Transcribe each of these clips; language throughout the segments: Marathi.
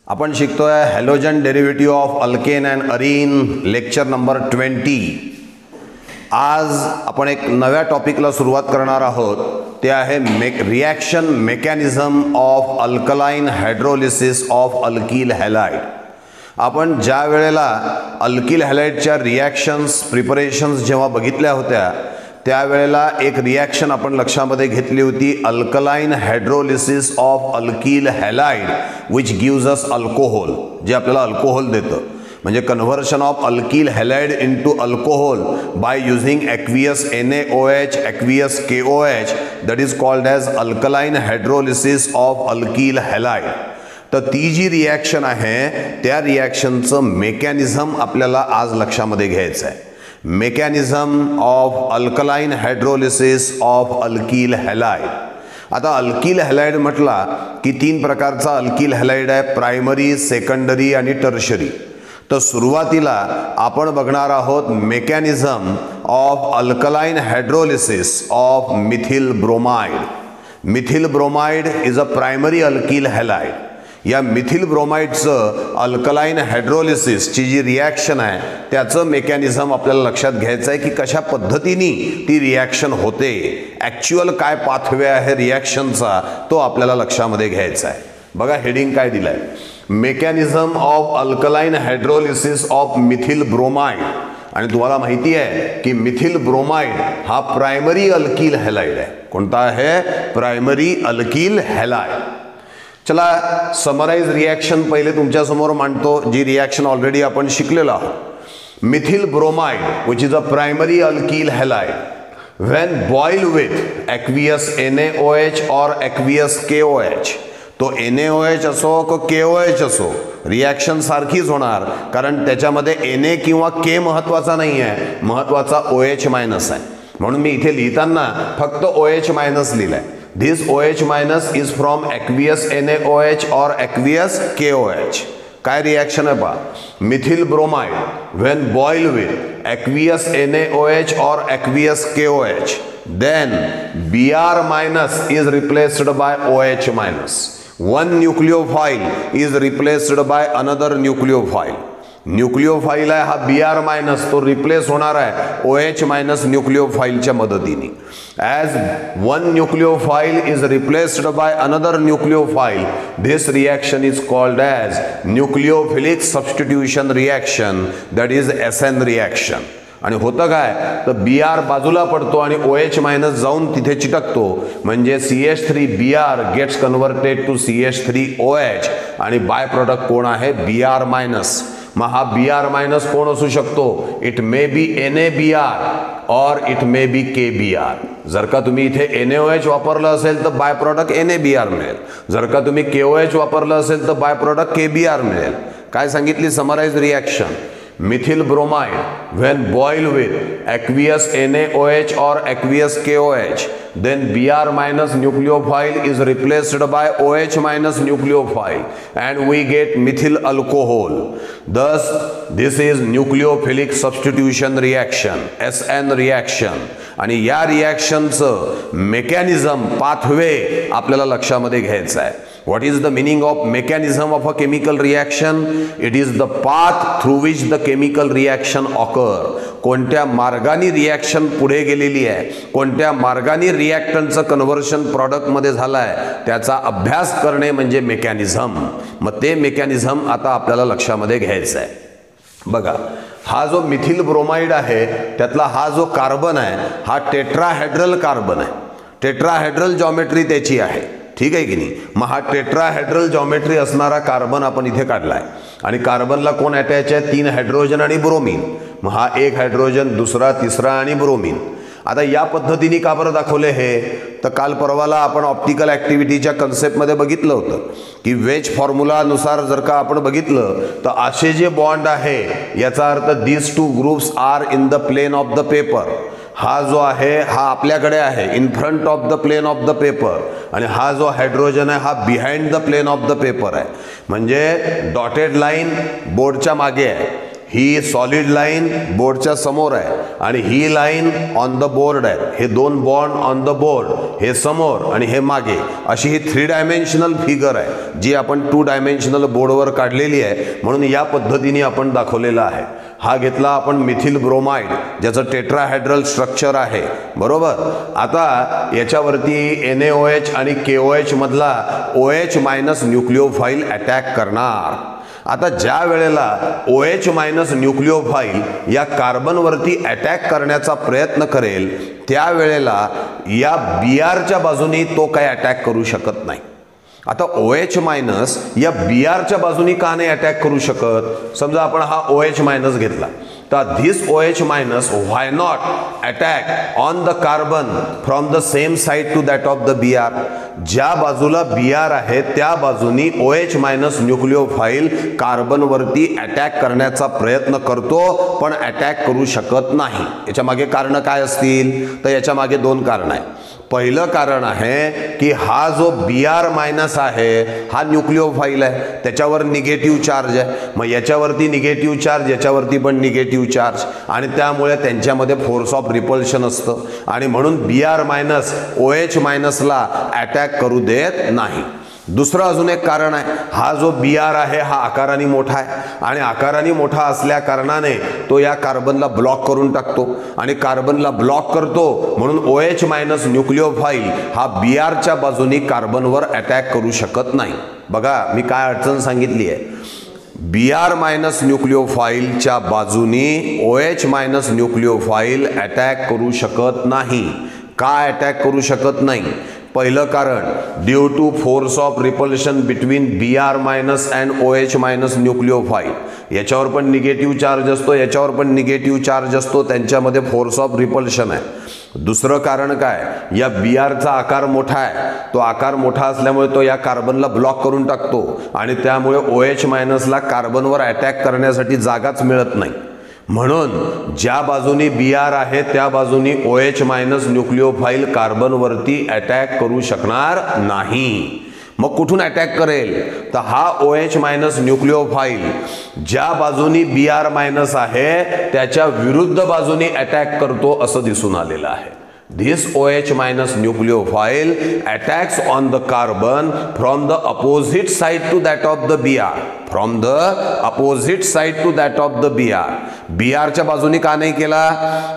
आपण शिकतोय halogen derivative of alkane and Areen lecture number 20। आज आपण एक नव्या टॉपिकला सुरुवात करणार आहोत, ते आहे reaction mechanism of alkaline hydrolysis of alkyl halide. आपण ज्या वेळेला अल्किल हॅलाइडच्या रिॲक्शन्स प्रिपरेशन्स जेव्हा बघितल्या होत्या त्यावेळेला एक रिॲक्शन आपण लक्षामध्ये घेतली होती, alkaline hydrolysis of alkyl halide which gives us alcohol, जे आपल्याला अल्कोहोल देतं। म्हणजे conversion of alkyl halide into alcohol by using aqueous NaOH aqueous KOH, that is called as alkaline hydrolysis of alkyl halide. तर ती जी रिॲक्शन आहे त्या रिॲक्शनचं मेकॅनिझम आपल्याला आज लक्षामध्ये घ्यायचं आहे। Mechanism of alkaline hydrolysis of alkyl halide. आता अल्किल हॅलाइड म्हटला की तीन प्रकारचा अल्किल हॅलाइड आहे, प्रायमरी, सेकंडरी आणि टर्शरी। तर सुरुवातीला आपण बघणार आहोत mechanism of alkaline hydrolysis of methyl bromide. Methyl bromide is a primary alkyl halide. या मिथिल ब्रोमाइडचं अल्कलाइन हायड्रोलिसिसची जी रिॲक्शन आहे त्याचं मेकॅनिझम आपल्याला लक्षात घ्यायचं आहे की कशा पद्धतीने ती रिॲक्शन होते, ॲक्च्युअल काय पाथवे आहे रिॲक्शनचा तो आपल्याला लक्षामध्ये घ्यायचा आहे। बघा हेडिंग काय दिलं आहे, mechanism of alkaline hydrolysis of methyl bromide. आणि तुम्हाला माहिती आहे की मिथिल ब्रोमाइड हा प्रायमरी अल्किल हॅलाइड आहे। कोणता आहे? Primary alkyl halide. चला समराइज रिॲक्शन पहिले तुमच्या समोर मांडतो, जी रिॲक्शन ऑलरेडी आपण शिकलेलो आहोत। Methyl bromide which is a primary alkyl halide when boil with aqueous NaOH और ॲक्वियस KOH। तो NaOH असो की KOH असो रिॲक्शन सारखीच होणार, कारण त्याच्यामध्ये Na किंवा K महत्त्वाचा नाही आहे, महत्त्वाचा OH मायनस आहे। म्हणून मी इथे लिहिताना फक्त OH मायनस लिहिलाय। This OH minus is from aqueous NaOH or aqueous KOH। काय रिॲक्शन आहे पहा, methyl bromide when boiled with aqueous NaOH or aqueous KOH, then Br minus is replaced by OH minus। One nucleophile is replaced by another nucleophile। न्यूक्लिओफाइल आहे हा Br मायनस, तो रिप्लेस होणार आहे OH मायनस न्यूक्लिओफाइलच्या मदतीने। As one nucleophile is replaced by another nucleophile, this reaction is called as nucleophilic substitution reaction, that is SN reaction. आणि होतं काय तर Br बाजूला पडतो आणि OH मायनस जाऊन तिथे चिटकतो, म्हणजे CH3Br gates converted to CH3OH आणि बाय प्रोडक्ट कोण आहे? Br minus. मग हा Br मायनस कोण असू शकतो? इट मे बी NaBr और इट मे बी KBr। जर का तुम्ही इथे NaOH वापरलं असेल तर बाय प्रोडक्ट NaBr मिळेल, जर का तुम्ही KOH वापरलं असेल तर बाय प्रोडक्ट KBr मिळेल। काय सांगितली summarise reaction? Methyl bromide when boiled with aqueous NaOH or aqueous KOH, then Br minus nucleophile is replaced by OH minus nucleophile and we get methyl alcohol। Thus this is nucleophilic substitution reaction, SN reaction। आणि या रिॲक्शनचं मेकॅनिझम पाथवे आपल्याला लक्षामध्ये घ्यायचं आहे। What is the meaning of mechanism of a chemical reaction? It is the path through which the chemical reaction occur। कोणत्या मार्गाने रिॲक्शन पुढे गेलेली आहे, कोणत्या मार्गाने रिॲक्टंटचं कन्व्हर्शन प्रॉडक्टमध्ये झालं आहे त्याचा अभ्यास करणे म्हणजे मेकॅनिझम। मग ते मेकॅनिझम आता आपल्याला लक्षामध्ये घ्यायचं आहे। बघा हा जो मिथिल ब्रोमाइड आहे त्यातला हा जो कार्बन आहे हा टेट्राहेड्रल कार्बन आहे, टेट्राहेड्रल जॉमेट्री त्याची आहे, ठीक आहे की नाही? मग हा टेट्राहेड्रल जॉमेट्री असणारा कार्बन आपण इथे काढलाय आणि कार्बनला कोण अटॅच आहे? 3 हायड्रोजन आणि ब्रोमीन। मग हा एक हायड्रोजन, दुसरा, तिसरा आणि ब्रोमीन। आता या पद्धतीने का बरं दाखवले हे? तर काल परवाला आपण ऑप्टिकल ॲक्टिव्हिटीच्या कन्सेप्टमध्ये बघितलं होतं की वेज फॉर्म्युलानुसार जर का आपण बघितलं तर असे जे बॉन्ड आहे याचा अर्थ this two groups are in the plane of the paper. हा जो आहे हा आपल्याकडे आहे in front of the plane of the paper आणि हा जो हायड्रोजन आहे हा behind the plane of the paper आहे। म्हणजे डॉटेड लाईन बोर्डच्या मागे आहे, ही सॉलिड लाईन बोर्डच्या समोर आहे आणि ही लाईन ऑन द बोर्ड आहे, हे दोन बॉन्ड ऑन द बोर्ड, हे समोर आणि हे मागे, अशी ही 3 डायमेन्शनल फिगर आहे जी आपण 2 डायमेन्शनल बोर्डवर काढलेली आहे, म्हणून या पद्धतीने आपण दाखवलेला आहे. हा घेतला आपण मिथिल ब्रोमाइड ज्याचं टेट्राहेड्रल स्ट्रक्चर आहे, बरोबर. आता याच्यावरती NaOH आणि KOH मधला OH मायनस न्यूक्लिओफाईल अटॅक करणार. आता ज्या वेळेला OH मायनस न्यूक्लिओफाईल या कार्बनवरती अटॅक करण्याचा प्रयत्न करेल त्यावेळेला या Brच्या बाजूनी तो काही अटॅक करू शकत नाही. आता OH मायनस या Brच्या बाजूनी का नाही अटॅक करू शकत? समजा आपण हा OH मायनस घेतला तर this OH minus why not attack on the carbon from the same side to that of the Br. ज्या बाजूला Br आहे त्या बाजूनी OH मायनस न्यूक्लिओफाईल कार्बनवरती अटॅक करण्याचा प्रयत्न करतो पण अटॅक करू शकत नाही. याच्या मागे कारण काय असतील? तर याच्या मागे 2 कारण आहे. पहिलं कारण आहे की हा जो Br मायनस आहे हा न्यूक्लिओफाईल आहे, त्याच्यावर निगेटिव्ह चार्ज आहे, मग याच्यावरती निगेटिव्ह चार्ज, याच्यावरती पण निगेटिव्ह चार्ज, आणि त्यामुळे त्यांच्यामध्ये फोर्स ऑफ रिपल्शन असतं आणि म्हणून Br मायनस OH मायनसला अटॅक करू देत नाही. दुसरं अजून एक कारण आहे, हा जो Br आहे हा आकाराने मोठा आहे आणि आकाराने मोठा असल्या कारणाने तो या कार्बनला ब्लॉक करून टाकतो आणि कार्बनला ब्लॉक करतो म्हणून OH मायनस न्यूक्लिओफाईल हा Brच्या बाजूनी कार्बनवर अटॅक करू शकत नाही. बघा मी काय अडचण सांगितली आहे. Br मायनस न्यूक्लिओफाईलच्या बाजूनी OH मायनस न्यूक्लिओफाईल अटॅक करू शकत नाही. का अटॅक करू शकत नाही? पहिलं कारण due to force of repulsion between Br minus and OH minus nucleophile. याच्यावर पण निगेटिव्ह चार्ज असतो, याच्यावर पण निगेटिव्ह चार्ज असतो, त्यांच्यामध्ये फोर्स ऑफ रिपल्शन आहे. दुसरं कारण काय? या Brचा आकार मोठा आहे, तो आकार मोठा असल्यामुळे तो या कार्बनला ब्लॉक करून टाकतो आणि त्यामुळे OH मायनसला कार्बनवर अटॅक करण्यासाठी जागाच मिळत नाही. म्हणून ज्या बाजूनी Br आहे त्या बाजूनी OH मायनस न्यूक्लिओफाईल कार्बनवरती अटॅक करू शकणार नाही. मग कुठून अटॅक करेल? तर हा OH मायनस न्यूक्लिओफाईल ज्या बाजूनी Br मायनस आहे त्याच्या विरुद्ध बाजूनी अटॅक करतो असं दिसून आलेलं आहे. This OH minus nucleophile attacks on the carbon from the opposite side to that of the Br. From the opposite side to that of the Br. Brच्या बाजूने का नाही केला?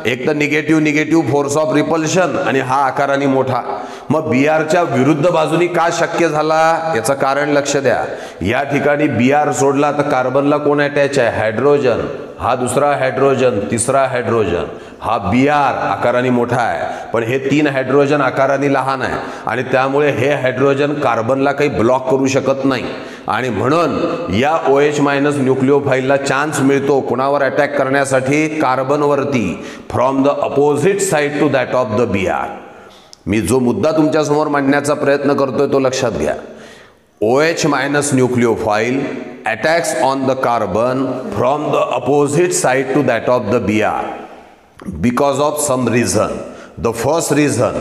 एक तर निगेटिव्ह फोर्स ऑफ रिपल्शन आणि हा आकाराने मोठा. मग Brच्या विरुद्ध बाजूनी का शक्य झाला? याचं कारण लक्ष द्या. या ठिकाणी Br सोडला तर कार्बनला कोण अटॅच आहे? हायड्रोजन. हा दुसरा हायड्रोजन, तिसरा हायड्रोजन. हा Br आकाराने मोठा आहे पण हे 3 हायड्रोजन आकाराने लहान आहे आणि त्यामुळे हे हायड्रोजन कार्बनला काही ब्लॉक करू शकत नाही आणि म्हणून या OH मायनस न्यूक्लिओफाईलला चान्स मिळतो कोणावर अटॅक करण्यासाठी? कार्बनवरती. From the opposite side to that of the Br. मी जो मुद्दा तुमच्या समोर मांडण्याचा प्रयत्न करतोय तो लक्षात घ्या. OH minus nucleophile attacks on the carbon from the opposite side to that of the Br because of some reason. The first reason,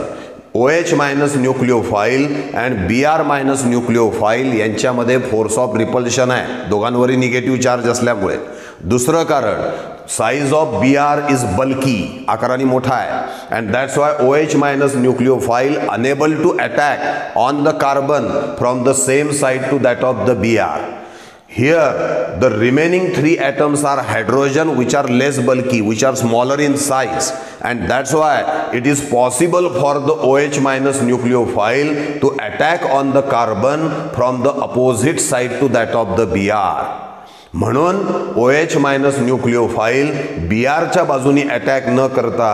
OH minus nucleophile and Br minus nucleophile यांच्यामध्ये फोर्स ऑफ रिपल्शन आहे, दोघांवरही निगेटिव्ह चार्ज असल्यामुळे. दुसरं कारण, size of Br is bulky, आकाराने मोठा आहे, and that's why OH minus nucleophile unable to attack on the carbon from the same side to that of the Br. Here the remaining 3 atoms are hydrogen which are less bulky, which are smaller in size, and that's why it is possible for the OH minus nucleophile to attack on the carbon from the opposite side to that of the Br. म्हणून OH मायनस न्यूक्लिओफाईल Brच्या बाजूनी अटॅक न करता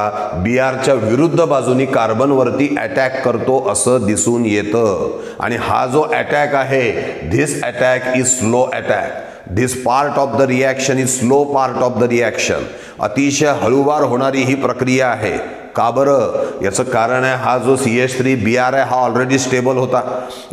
Brच्या विरुद्ध बाजूनी कार्बनवरती अटॅक करतो असं दिसून येतं. आणि हा जो अटॅक आहे, this attack is slow attack. This part of the reaction is slow part of the reaction. अतिशय हळूवार होणारी ही प्रक्रिया आहे. का बरं? याचं कारण आहे हा जो CH3Br आहे हा ऑलरेडी स्टेबल होता.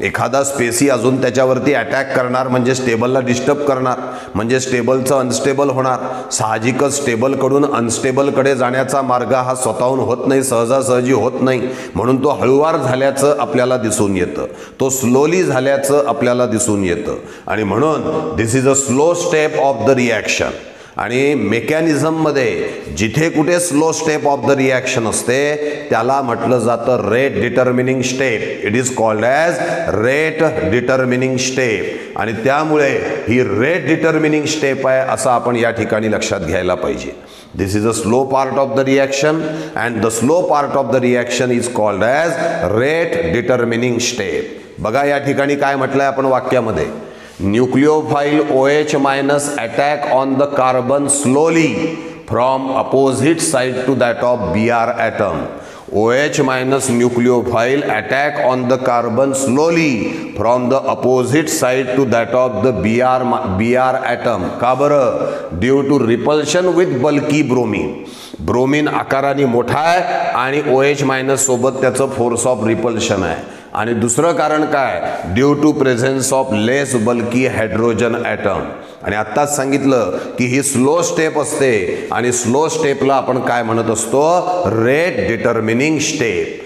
एखादा स्पेसी अजून त्याच्यावरती अटॅक करणार म्हणजे स्टेबलला डिस्टर्ब करणार, म्हणजे स्टेबलचं अनस्टेबल होणार. साहजिकच स्टेबलकडून अनस्टेबलकडे जाण्याचा मार्ग हा स्वतःहून होत नाही, सहजासहजी होत नाही. म्हणून तो हळूवार झाल्याचं आपल्याला दिसून येतं, तो स्लोली झाल्याचं आपल्याला दिसून येतं. आणि म्हणून this is a slow step of the reaction. आणि मेकॅनिझममध्ये जिथे कुठे slow step of the reaction असते त्याला म्हटलं जातं rate determining step. It is called as rate determining step. आणि त्यामुळे ही रेट डिटर्मिनिंग स्टेप आहे असं आपण या ठिकाणी लक्षात घ्यायला पाहिजे. This is a slow part of the reaction and the slow part of the reaction is called as rate determining step. बघा या ठिकाणी काय म्हटलंय आपण वाक्यामध्ये, nucleophile OH minus attack on the carbon slowly from opposite side to that of Br atom. OH minus nucleophile attack on the carbon slowly from the opposite side to that of the Br atom. का बरं? Due to repulsion with bulky bromine. Bromine आकाराने मोठा आहे आणि OH मायनस सोबत त्याचं फोर्स ऑफ रिपल्शन आहे. आणि दुसरं कारण काय? Due to presence of less bulky hydrogen atom. आणि आत्ताच सांगितलं की ही स्लो स्टेप असते आणि स्लो स्टेपला आपण काय म्हणत असतो? Rate determining step.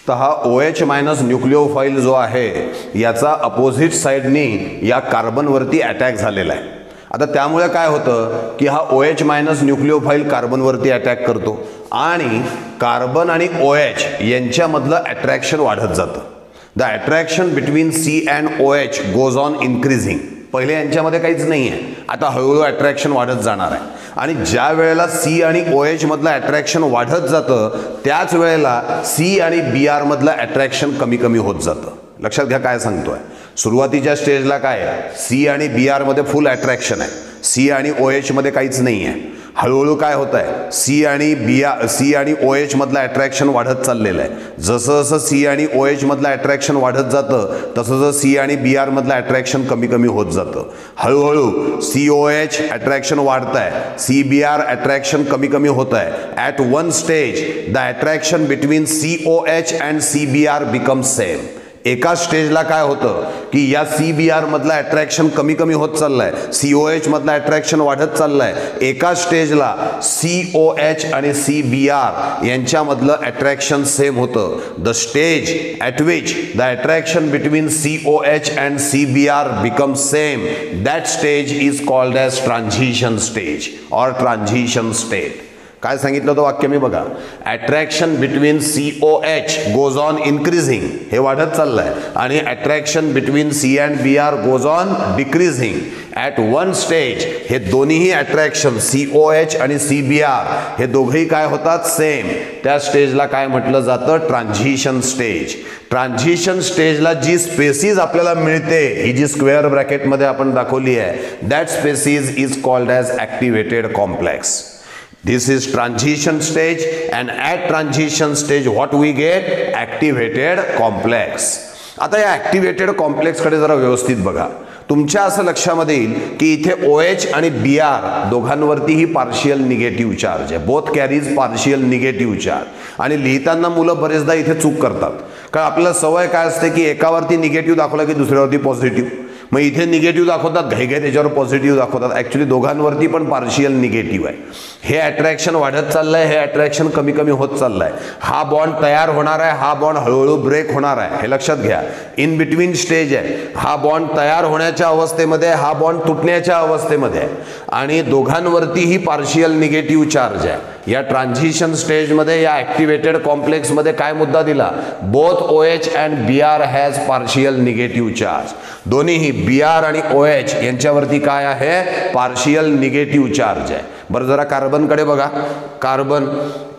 तर हा OH मायनस न्यूक्लिओफाइल जो आहे याचा अपोजिट साईडनी या कार्बनवरती अटॅक झालेला आहे. आता त्यामुळे काय होतं की हा OH मायनस न्यूक्लिओफाइल कार्बनवरती अटॅक करतो आणि कार्बन आणि OH यांच्यामधलं अट्रॅक्शन वाढत जातं. The attraction between C and OH goes on increasing. पहिले यांच्यामध्ये काहीच नाही आहे, आता हळूहळू अट्रॅक्शन वाढत जाणार आहे. आणि ज्या वेळेला C आणि OH मधलं अट्रॅक्शन वाढत जातं त्याच वेळेला C आणि Br मधलं अट्रॅक्शन कमी कमी होत जातं. लक्षात घ्या काय सांगतोय. सुरुवातीच्या स्टेजला काय आहे? C आणि Br मध्ये फुल अट्रॅक्शन आहे, C आणि OH मध्ये काहीच नाही आहे. हळूहळू काय होत आहे? C आणि OH मधलं अट्रॅक्शन वाढत चाललेलं आहे. जसं जसं C आणि OH मधलं अट्रॅक्शन वाढत जातं तसं जसं C आणि Br मधलं अट्रॅक्शन कमी कमी होत जातं. हळूहळू COH अट्रॅक्शन वाढत आहे, CBr अट्रॅक्शन कमी कमी होत आहे. At one stage the attraction between COH and CBr becomes same. एका स्टेजला काय होतं की या CBr मधलं अट्रॅक्शन कमी कमी होत चाललंय, COH मधलं अट्रॅक्शन वाढत चाललंय. एका स्टेजला COH आणि CBr यांच्यामधलं अट्रॅक्शन सेम होतं. The stage at which the attraction between COH and CBr becomes same, that stage is called as transition stage or transition state. काय सांगितलं होतं वाक्य मी बघा, attraction between COH goes on increasing, हे वाढत चाललंय, आणि attraction between C and Br goes on decreasing. At one stage हे दोन्हीही अट्रॅक्शन COH आणि CBr हे दोघेही काय होतात? सेम. त्या स्टेजला काय म्हटलं जातं? Transition stage. ट्रान्झिशन स्टेजला जी स्पेसिस आपल्याला मिळते ही जी स्क्वेअर ब्रॅकेटमध्ये आपण दाखवली आहे, that species is called as activated complex. This is transition stage and at transition stage what we get? Activated complex. आता या ॲक्टिव्हेटेड कॉम्प्लेक्सकडे जरा व्यवस्थित बघा. तुमच्या असं लक्षामध्ये येईल की इथे OH आणि Br दोघांवरतीही पार्शियल निगेटिव्ह चार्ज आहे. Both carries partial negative charge. आणि लिहिताना मुलं बरेचदा इथे चूक करतात, कारण आपल्याला सवय काय असते की एकावरती निगेटिव्ह दाखवला की दुसऱ्यावरती पॉझिटिव्ह. मग इथे निगेटिव्ह दाखवतात, घाई त्याच्यावर पॉझिटिव्ह दाखवतात. ॲक्च्युली दोघांवरती पण पार्शियल निगेटिव्ह आहे. हे अट्रॅक्शन वाढत चाललंय, हे अट्रॅक्शन कमी कमी होत चाललंय. हा बॉन्ड तयार होणार आहे, हा बॉन्ड हळूहळू ब्रेक होणार आहे, हे लक्षात घ्या. इन बिटवीन स्टेज आहे. हा बॉन्ड तयार होण्याच्या अवस्थेमध्ये, हा बॉन्ड तुटण्याच्या अवस्थेमध्ये आहे. आणि दोघांवरतीही पार्शियल निगेटिव्ह चार्ज आहे. या ट्रान्झिशन स्टेजमध्ये या ॲक्टिव्हेटेड कॉम्प्लेक्समध्ये काय मुद्दा दिला? Both OH and Br has partial negative charge. दोन्हीही Br आणि OH यांच्यावरती काय आहे? पार्शियल निगेटिव्ह चार्ज आहे. बरं जरा कार्बनकडे बघा. कार्बन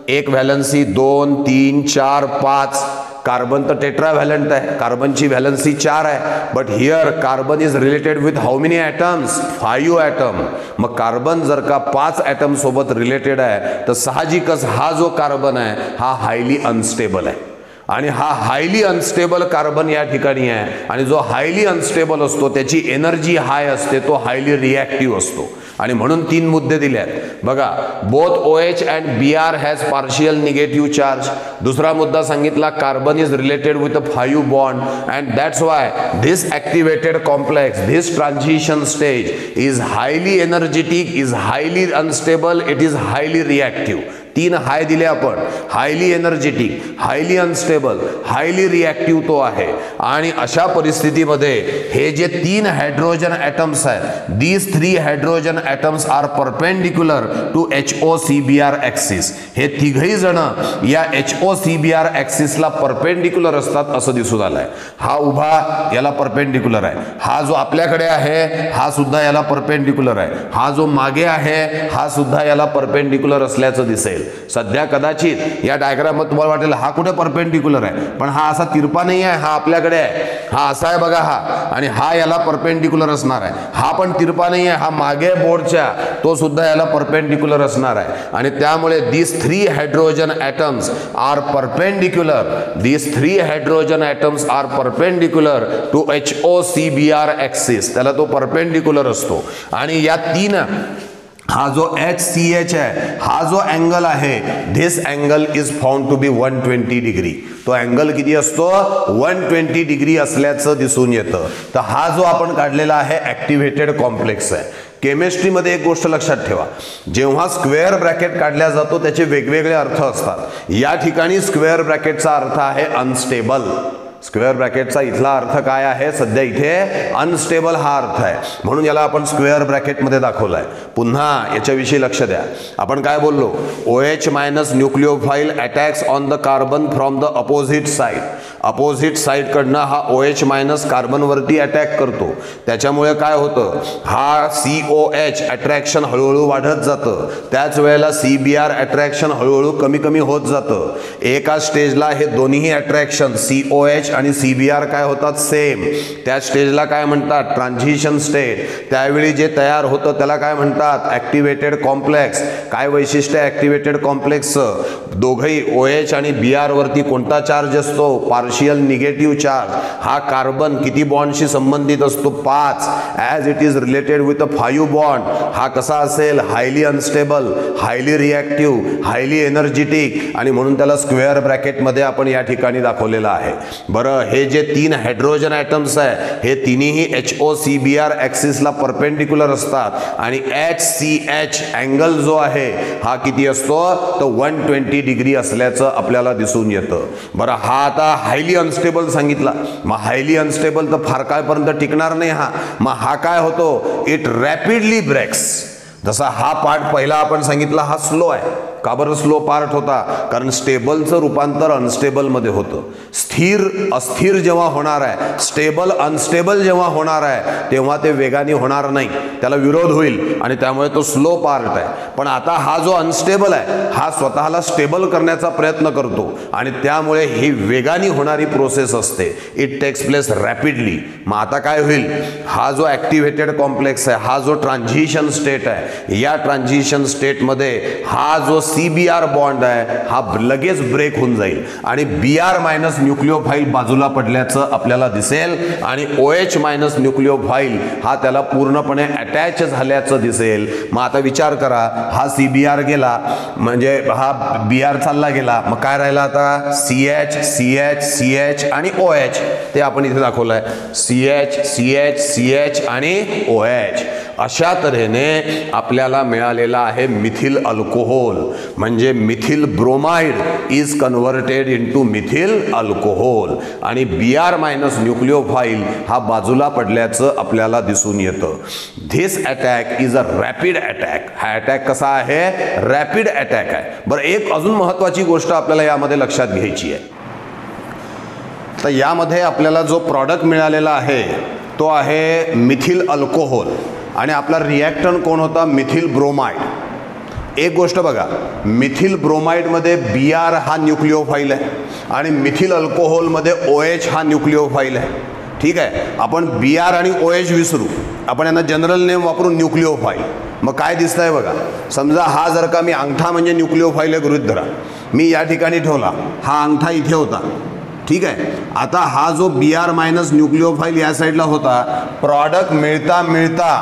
एक व्हॅलन्सी 2 3 4 5. कार्बन तर टेट्रा व्हॅलंट आहे, कार्बनची व्हॅलन्सी 4 आहे. But here carbon is related with how many atoms? 5 atom. मग कार्बन जर का 5 ॲटम सोबत रिलेटेड आहे तर साहजिकच हा जो कार्बन आहे हा हायली अनस्टेबल आहे. आणि हा हायली अनस्टेबल कार्बन या ठिकाणी आहे. आणि जो हायली अनस्टेबल असतो त्याची एनर्जी हाय असते, तो हायली रिॲक्टिव्ह असतो. आणि म्हणून 3 मुद्दे दिले आहेत बघा. Both OH and Br has partial negative charge. दुसरा मुद्दा सांगितला, carbon is related with a 5 bond and that's why this activated complex, this transition stage is highly energetic, is highly unstable, it is highly reactive. तीन हाय दिले आपण, highly energetic, highly unstable, highly reactive तो आहे. आणि अशा परिस्थितीमध्ये हे जे तीन हायड्रोजन ॲटम्स आहेत, these 3 hydrogen atoms are perpendicular to HOCBr axis. हे तिघही जण या HOCBr ॲक्सिसला परपेंडिक्युलर असतात असं दिसून आलंय. हा उभा याला परपेंडिक्युलर आहे, हा जो आपल्याकडे आहे हा सुद्धा याला परपेंडिक्युलर आहे, हा जो मागे आहे हा सुद्धा याला परपेंडिक्युलर असल्याचं दिसेल. सध्या कदाचित या डायग्राममध्ये तुम्हाला वाटेल हा कुठे परपेंडिक्युलर आहे, पण हा असा तिरपा नाही आहे, हा आपल्याकडे आहे, हा असा आहे बघा हा, आणि हा याला परपेंडिक्युलर असणार आहे. हा पण तिरपा नाही आहे, हा मागे बोर्डच्या तो सुद्धा याला परपेंडिक्युलर असणार आहे. आणि त्यामुळे these 3 hydrogen atoms are perpendicular, these 3 hydrogen atoms are perpendicular to HOCBr axis. त्याला तो परपेंडिक्युलर असतो. आणि या तीन, हा जो HCH आहे, हा जो अँगल आहे, this angle is found to be 120 degree. तो अँगल किती असतो, 120 डिग्री असल्याचं दिसून येतं. तर हा जो आपण काढलेला आहे ॲक्टिव्हेटेड कॉम्प्लेक्स आहे. केमिस्ट्रीमध्ये एक गोष्ट लक्षात ठेवा, जेव्हा स्क्वेअर ब्रॅकेट काढला जातो त्याचे वेगवेगळे अर्थ असतात. या ठिकाणी स्क्वेअर ब्रॅकेटचा अर्थ आहे अनस्टेबल. स्क्वेअर ब्रॅकेटचा इथला अर्थ काय आहे, सध्या इथे अनस्टेबल हा अर्थ आहे, म्हणून याला आपण स्क्वेअर ब्रॅकेटमध्ये दाखवलाय. पुन्हा याच्याविषयी लक्ष द्या. आपण काय बोललो, OH minus nucleophile attacks on the carbon from the opposite side. Opposite साइडकडनं हा OH मायनस कार्बनवरती अटॅक करतो. त्याच्यामुळे काय होतं, हा COH अट्रॅक्शन हळूहळू वाढत जातं. त्याच वेळेला CBr अट्रॅक्शन हळूहळू कमी कमी होत जातं. एका स्टेजला हे दोन्ही अट्रॅक्शन COH आणि CBr काय होतात, सेम. त्या स्टेजला काय म्हणतात, ट्रान्झिशन स्टेट. त्यावेळी जे तयार होतं त्याला काय म्हणतात, ॲक्टिव्हेटेड कॉम्प्लेक्स. काय वैशिष्ट्य ॲक्टिव्हेटेड कॉम्प्लेक्सचं, दोघंही OH आणि Br वरती कोणता चार्ज असतो, पार्शियल निगेटिव्ह चार्ज. हा कार्बन किती बॉन्डशी संबंधित असतो, 5. As it is related with a 5 bond. हा कसा असेल, highly unstable, highly reactive, highly energetic, आणि म्हणून त्याला स्क्वेअर ब्रॅकेटमध्ये आपण या ठिकाणी दाखवलेलं आहे. बरं, हे जे 3 हायड्रोजन ॲटम्स आहे हे तिन्ही HOCBr ॲक्सिसला परपेंडिक्युलर असतात. आणि HCH अँगल जो आहे हा किती असतो, तर 120 डिग्री असल्याचं आपल्याला दिसून येतं. बरं, हा आता हायली अनस्टेबल सांगितला. मग हायली अनस्टेबल तर फार काळपर्यंत टिकणार नाही हा. मग हा काय होतो, इट रॅपिडली ब्रेक्स. जसा हा पार्ट पहिला आपण सांगितला हा स्लो आहे. का बरं स्लो पार्ट होता, कारण स्टेबलचं रूपांतर अनस्टेबलमध्ये होतं. स्थिर अस्थिर जेव्हा होणार आहे, स्टेबल अनस्टेबल जेव्हा होणार आहे, तेव्हा ते वेगाने होणार नाही, त्याला विरोध होईल आणि त्यामुळे तो स्लो पार्ट आहे. पण आता हा जो अनस्टेबल आहे हा स्वतःला स्टेबल करण्याचा प्रयत्न करतो आणि त्यामुळे ही वेगाने होणारी प्रोसेस असते. It takes place rapidly. मग आता काय होईल, हा जो ॲक्टिव्हेटेड कॉम्प्लेक्स आहे, हा जो ट्रान्झिशन स्टेट आहे, या ट्रान्झिशन स्टेटमध्ये हा जो CBr बॉन्ड आहे हा लगेच ब्रेक होऊन जाईल आणि Br मायनस न्यूक्लिओफाईल बाजूला पडल्याचं आपल्याला दिसेल आणि OH मायनस न्यूक्लिओफाईल हा त्याला पूर्णपणे अटॅच झाल्याचं दिसेल. मग आता विचार करा, हा CBr गेला म्हणजे हा Br चालला गेला, मग काय राहिला आता, CH CH CH आणि OH. ते आपण इथे दाखवलंय, CH CH CH आणि OH. अशा तऱ्हेने आपल्याला मिळालेला आहे मिथिल अल्कोहोल. म्हणजे methyl bromide is converted into methyl alcohol आणि Br मायनस न्यूक्लिओफाईल हा बाजूला पडल्याचं आपल्याला दिसून येतं. This attack is a rapid attack. हा अटॅक कसा आहे, रॅपिड अटॅक आहे. बरं, एक अजून महत्त्वाची गोष्ट आपल्याला यामध्ये लक्षात घ्यायची आहे. तर यामध्ये आपल्याला जो प्रॉडक्ट मिळालेला आहे तो आहे मिथिल अल्कोहोल आणि आपला रिॲक्टंट कोण होता, मिथिल ब्रोमाइड. एक गोष्ट बघा, मिथिल ब्रोमाइडमध्ये Br हा न्यूक्लिओफाईल आहे आणि मिथिल अल्कोहोलमध्ये OH हा न्यूक्लिओफाईल आहे. ठीक आहे, आपण Br आणि OH विसरू, आपण यांना जनरल नेम वापरून न्यूक्लिओफाईल. मग काय दिसतंय बघा, समजा हा जर का मी अंगठा म्हणजे न्यूक्लिओफाईल आहे गृहीत धरा, मी या ठिकाणी ठेवला, हा अंगठा इथे होता. ठीक आहे, आता हा जो Br मायनस न्यूक्लिओफाईल या साईडला होता, प्रॉडक्ट मिळता मिळता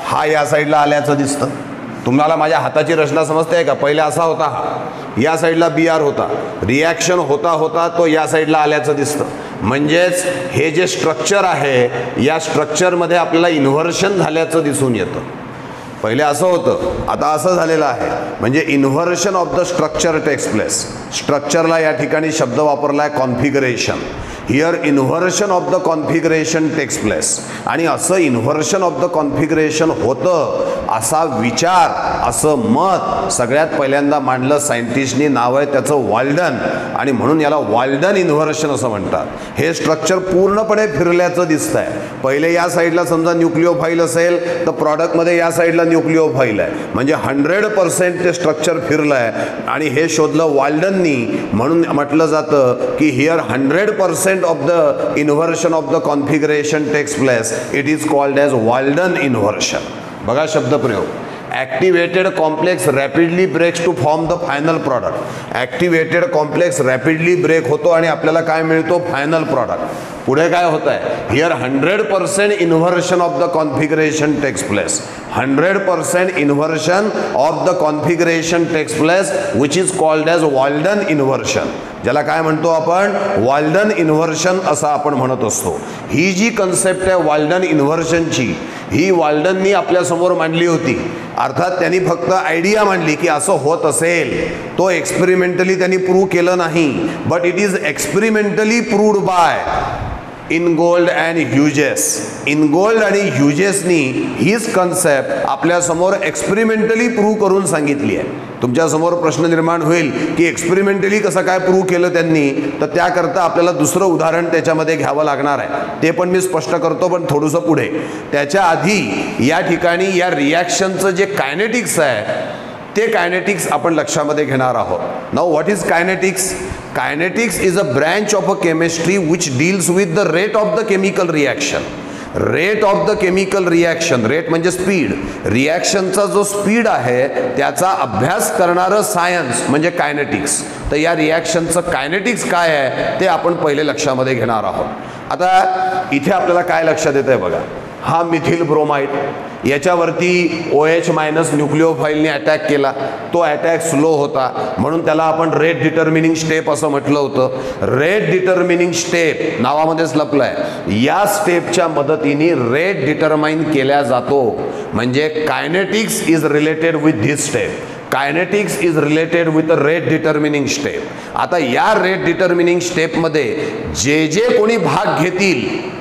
हा या साईडला आल्याचं दिसतं. तुम्हाला माझ्या हाताची रचना समजते का, पहिले असा होता, हा या साईडला Br होता, रिॲक्शन होता होता तो या साईडला आल्याचं दिसतं. म्हणजेच हे जे स्ट्रक्चर आहे या स्ट्रक्चरमध्ये आपल्याला इन्व्हर्शन झाल्याचं दिसून येतं. पहिले असं होतं, आता असं झालेलं आहे. म्हणजे inversion of the structure takes place. स्ट्रक्चरला या ठिकाणी शब्द वापरला आहे configuration. Here inversion of the configuration takes place. आणि असं इन्व्हर्शन ऑफ द कॉन्फिगरेशन होतं असा विचार, असं मत सगळ्यात पहिल्यांदा मांडलं सायंटिस्टनी. नाव आहे त्याचं वाल्डन, आणि म्हणून याला वाल्डन इन्व्हर्शन असं म्हणतात. हे स्ट्रक्चर पूर्णपणे फिरल्याचं दिसतंय. पहिले या साईडला समजा न्यूक्लिओफाईल असेल तर प्रॉडक्टमध्ये या साईडला न्यूक्लिओफाईल आहे, म्हणजे 100% ते स्ट्रक्चर फिरलं आहे. आणि हे शोधलं वाल्डननी. म्हणून म्हटलं जातं की here 100% of the inversion of the configuration takes place. It is called as Walden inversion. बघा शब्द प्रयोग. Activated complex rapidly breaks to form the final product. Activated complex rapidly break होतो आणि आपल्याला काय मिळतो? Final product. पुढे काय होत आहे? Here 100% inversion of the configuration takes place. 100% inversion of the configuration takes place which is called as Walden inversion. ज्याला काय म्हणतो आपण? वाल्डन इन्व्हर्शन असं आपण म्हणत असतो. ही जी कन्सेप्ट आहे वाल्डन इन्व्हर्शनची, ही वाल्डननी आपल्यासमोर मांडली होती. अर्थात त्यांनी फक्त आयडिया मांडली की असं होत असेल. तो एक्सपेरिमेंटली त्यांनी प्रूव्ह केलं नाही, but it is experimentally proved by Ingold and Hughes. Ingold आणि ह्युजेसनी हीच कन्सेप्ट आपल्यासमोर एक्सपेरिमेंटली प्रूव्ह करून सांगितली आहे. तुमच्यासमोर प्रश्न निर्माण होईल की एक्सपेरिमेंटली कसं काय प्रूव्ह केलं त्यांनी, तर त्याकरता आपल्याला दुसरं उदाहरण त्याच्यामध्ये घ्यावं लागणार आहे. ते पण मी स्पष्ट करतो, पण थोडंसं पुढे. त्याच्या आधी या ठिकाणी या रिॲक्शनचं जे कायनेटिक्स आहे ते कायनेटिक्स आपण लक्षामध्ये घेणार आहोत. Now what is kinetics? Kinetics is a branch of a chemistry which deals with the rate of the chemical reaction. Rate of the chemical reaction. Rate म्हणजे स्पीड. रिॲक्शनचा जो स्पीड आहे त्याचा अभ्यास करणारं सायन्स म्हणजे कायनेटिक्स. तर या रिॲक्शनचं कायनेटिक्स काय आहे ते आपण पहिले लक्षामध्ये घेणार आहोत. आता इथे आपल्याला काय लक्षात येत आहे बघा. हा मिथिल ब्रोमाइड, याच्यावरती OH- न्यूक्लिओफाईलने अटॅक केला. तो अटॅक स्लो होता म्हणून त्याला आपण रेट डिटर्मिनिंग स्टेप असं म्हटलं होतं. रेट डिटर्मिनिंग स्टेप नावामध्येच लपलं आहे. या स्टेपच्या मदतीने रेट डिटरमाइन केल्या जातो. म्हणजे kinetics is related with this step. Kinetics is related with a rate determining step. आता या रेट डिटर्मिनिंग स्टेपमध्ये जे जे कोणी भाग घेतील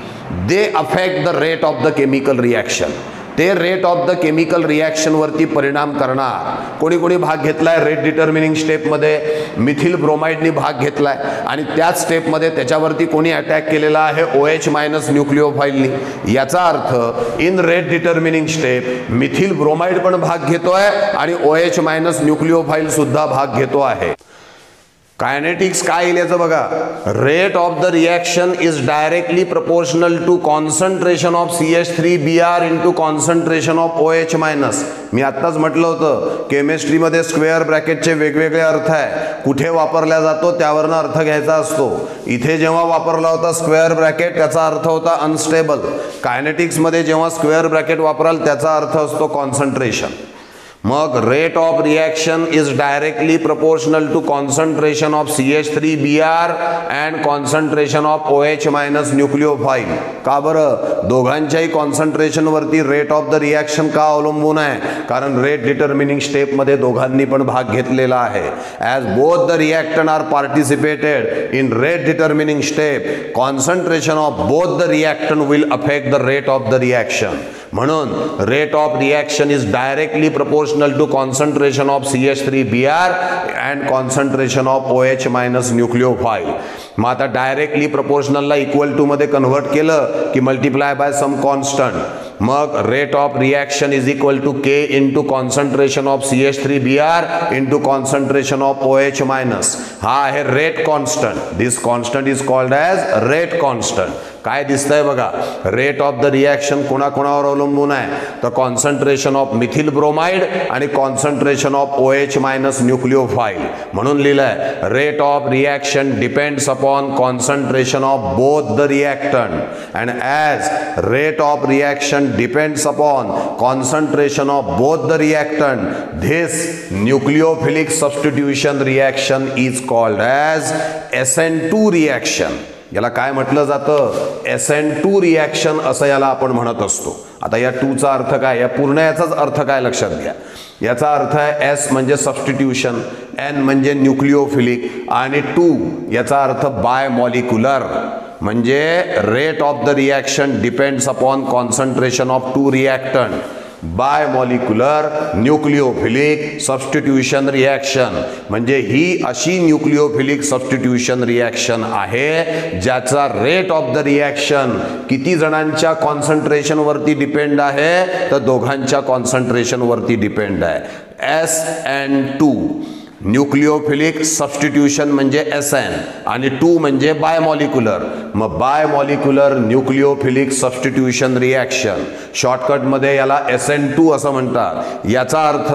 they affect the rate of the chemical reaction. ते रेट ऑफ द केमिकल रिॲक्शनवरती परिणाम करणार. कोणी कोणी भाग घेतलाय रेट डिटर्मिनिंग स्टेपमध्ये? मिथिल ब्रोमाइडनी भाग घेतलाय आणि त्याच स्टेपमध्ये त्याच्यावरती कोणी अटॅक केलेला आहे? OH- न्यूक्लिओफाईलनी. याचा अर्थ in rate determining step methyl bromide पण भाग घेतोय आणि OH- न्यूक्लिओफाईल सुद्धा भाग घेतो आहे. कायनेटिक्स काय येईल याचं बघा. Rate of the reaction is directly proportional to concentration of CH3Br into concentration of OH-. मी आत्ताच म्हटलं होतं केमिस्ट्रीमध्ये स्क्वेअर ब्रॅकेटचे वेगवेगळे अर्थ आहे. कुठे वापरला जातो त्यावरनं अर्थ घ्यायचा असतो. इथे जेव्हा वापरला होता स्क्वेअर ब्रॅकेट त्याचा अर्थ होता अनस्टेबल. कायनेटिक्समध्ये जेव्हा स्क्वेअर ब्रॅकेट वापराल त्याचा अर्थ असतो कॉन्सन्ट्रेशन. मग rate of reaction is directly proportional to concentration of CH3Br and concentration of OH- nucleophile. का बरं? दोघांच्याही कॉन्सन्ट्रेशनवरती रेट ऑफ द रिॲक्शन का अवलंबून आहे? कारण रेट डिटर्मिनिंग स्टेपमध्ये दोघांनी पण भाग घेतलेला आहे. As both the reactant are participated in rate determining step, concentration of both the reactant will affect the rate of the reaction. म्हणून rate of reaction is directly proportional to concentration of CH3Br and concentration of OH- nucleophile. मग आता डायरेक्टली प्रपोर्शनलला इक्वल टू मध्ये कन्व्हर्ट केलं की मल्टिप्लाय बाय सम कॉन्स्टंट. मग rate of reaction is equal to K into concentration of CH3Br into concentration of OH-. हा आहे rate constant. This constant is called as rate constant. काय दिसतंय बघा. रेट ऑफ द रिॲक्शन कोणाकोणावर अवलंबून आहे? तर कॉन्सन्ट्रेशन ऑफ मिथिल ब्रोमाइड आणि कॉन्सन्ट्रेशन ऑफ OH- न्यूक्लिओफाईल. म्हणून लिहिलंय rate of reaction depends upon concentration of both the reactant and as rate of reaction depends upon concentration of both the reactant this nucleophilic substitution reaction is called as SN2 reaction. याला काय म्हटलं जातं? SN2 रिॲक्शन असं याला आपण म्हणत असतो. आता या 2चा अर्थ काय? या पूर्ण याचाच अर्थ काय लक्षात घ्या. याचा अर्थ आहे एस म्हणजे सबस्टिट्यूशन, एन म्हणजे न्यूक्लिओफिलिक आणि 2 याचा अर्थ बायमॉलिक्युलर, म्हणजे rate of the reaction depends upon concentration of 2 reactant. Bimolecular nucleophilic substitution reaction म्हणजे ही अशी न्यूक्लिओफिलिक सबस्टिट्यूशन रिॲक्शन आहे ज्याचा रेट ऑफ द रिॲक्शन किती जणांच्या कॉन्सन्ट्रेशनवरती डिपेंड आहे, तर दोघांच्या कॉन्सन्ट्रेशनवरती डिपेंड आहे. SN2 न्यूक्लिओफिलिक सबस्टिट्यूशन म्हणजे SN आणि 2 म्हणजे बायमॉलिक्युलर. मग बायमॉलिक्युलर न्यूक्लिओफिलिक सबस्टिट्यूशन रिॲक्शन, शॉर्टकटमध्ये याला SN2 असं म्हणतात. याचा अर्थ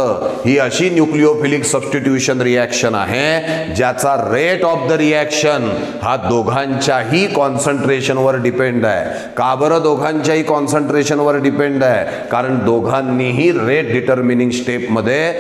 ही अशी न्यूक्लिओफिलिक सबस्टिट्यूशन रिॲक्शन आहे ज्याचा रेट ऑफ द रिॲक्शन हा दोघांच्याही कॉन्सन्ट्रेशनवर डिपेंड आहे. का बरं दोघांच्याही कॉन्सन्ट्रेशनवर डिपेंड आहे? कारण दोघांनीही रेट डिटर्मिनिंग स्टेपमध्ये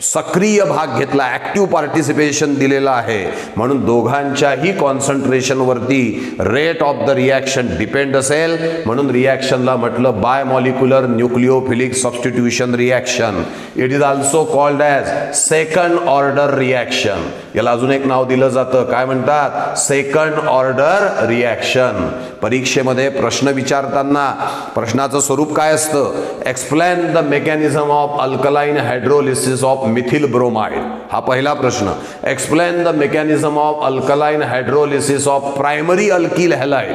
सक्रिय भाग घेतला, ॲक्टिव्ह पार्टिसिपेशन दिलेला आहे, म्हणून दोघांच्याही कॉन्सन्ट्रेशनवरती rate of the reaction depend असेल, म्हणून रिॲक्शनला म्हटलं bimolecular nucleophilic substitution reaction. It is also called as second order reaction. याला अजून एक नाव दिलं जातं, काय म्हणतात? Second order reaction. परीक्षेमध्ये प्रश्न विचारताना प्रश्नाचं स्वरूप काय असतं? Explain the mechanism of alkaline hydrolysis of methyl bromide. हा पहिला प्रश्न. Explain the mechanism of alkaline hydrolysis of primary alkyl halide.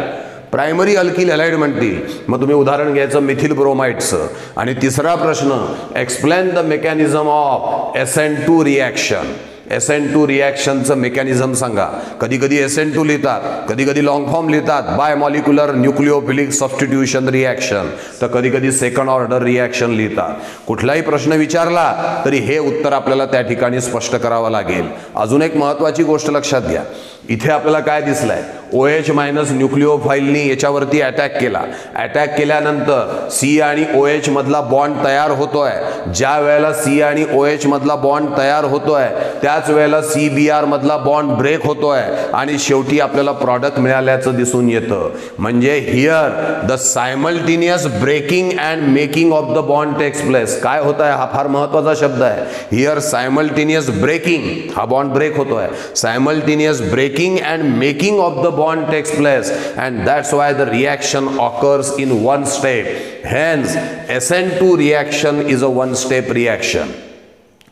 Primary alkyl halide म्हणतील, मग तुम्ही उदाहरण घ्यायचं मिथिल ब्रोमाइडचं. आणि तिसरा प्रश्न, explain the mechanism of SN2 reaction. SN2 रिॲक्शनचं मेकॅनिझम सांगा. कधी कधी SN2 लिहितात, कधी कधी लॉंग फॉर्म लिहितात बायमॉलिक्युलर न्यूक्लिओफिलिक सबस्टिट्यूशन रिॲक्शन, तर कधी कधी सेकंड ऑर्डर रिॲक्शन लिहितात. कुठलाही प्रश्न विचारला तरी हे उत्तर आपल्याला त्या ठिकाणी स्पष्ट करावं लागेल. अजून एक महत्त्वाची गोष्ट लक्षात घ्या. इथे आपल्याला काय दिसलंय? OH मायनस न्यूक्लिओफाईलनी याच्यावरती अटॅक केला. अटॅक केल्यानंतर C आणि OH मधला बॉन्ड तयार होतोय. ज्या वेळेला C आणि OH मधला बॉन्ड तयार होतोय त्याच वेळेला CBr मधला बॉन्ड ब्रेक होतोय आणि शेवटी आपल्याला प्रॉडक्ट मिळाल्याचं दिसून येतं. म्हणजे here the simultaneous breaking and making of the bond takes place. काय होत आहे? हा फार महत्वाचा शब्द आहे. हियर सायमल्टेनियस ब्रेकिंग, हा बॉन्ड ब्रेक होतोय. Simultaneous breaking and making of the bond takes place and that's why the reaction occurs in one step. Hence SN2 reaction is a one step reaction.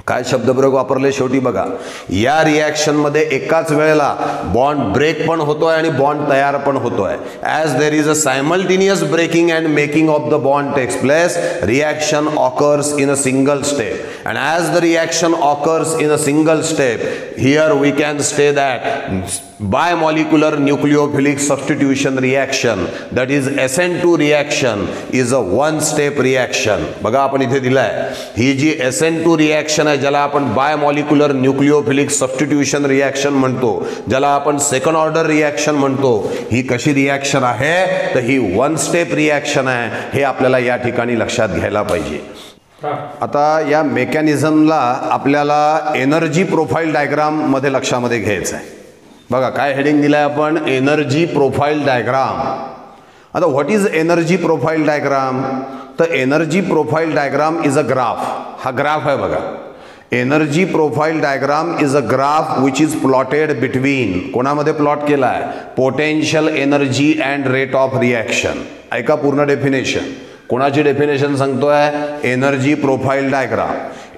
काय शब्दप्रयोग वापरले शेवटी बघा. या रिॲक्शन मध्ये एकाच वेळेला बॉन्ड ब्रेक पण होतोय आणि बॉन्ड तयार पण होतोय. As there is a simultaneous breaking and making of the bond takes place, reaction occurs in a single step. And as the reaction occurs in a single step, here we can say that bimolecular nucleophilic substitution reaction, that is SN2 reaction, is a one step reaction. बघा आपण इथे दिलाय, ही जी SN2 रिॲक्शन आहे ज्याला आपण बायमॉलिक्युलर न्यूक्लिओफिलिक सबस्टिट्यूशन रिॲक्शन म्हणतो, ज्याला आपण सेकंड ऑर्डर रिॲक्शन म्हणतो, ही कशी रिॲक्शन आहे? तर ही वन स्टेप रिॲक्शन आहे. हे आपल्याला या ठिकाणी लक्षात घ्यायला पाहिजे. आता या मेकॅनिझमला आपल्याला एनर्जी प्रोफाईल डायग्राम मध्ये लक्षामध्ये घ्यायचं आहे. बघा काय हेडिंग दिलाय आपण, एनर्जी प्रोफाईल डायग्राम. आता what is energy profile diagram? तर energy profile diagram is a graph. हा ग्राफ आहे बघा. Energy profile diagram is a graph which is plotted between, कोणामध्ये प्लॉट केला आहे? Potential energy and rate of reaction. ऐका पूर्ण डेफिनेशन. कोणाची डेफिनेशन सांगतोय? Energy profile diagram.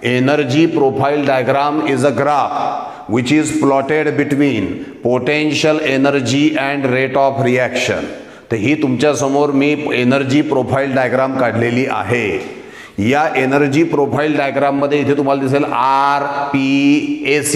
Energy profile diagram is a graph which is plotted between potential energy and rate of reaction. तर ही तुमच्या समोर मी एनर्जी प्रोफाईल डायग्राम काढलेली आहे. या एनर्जी प्रोफाईल डायग्राम मध्ये इथे तुम्हाला दिसेल RPAC.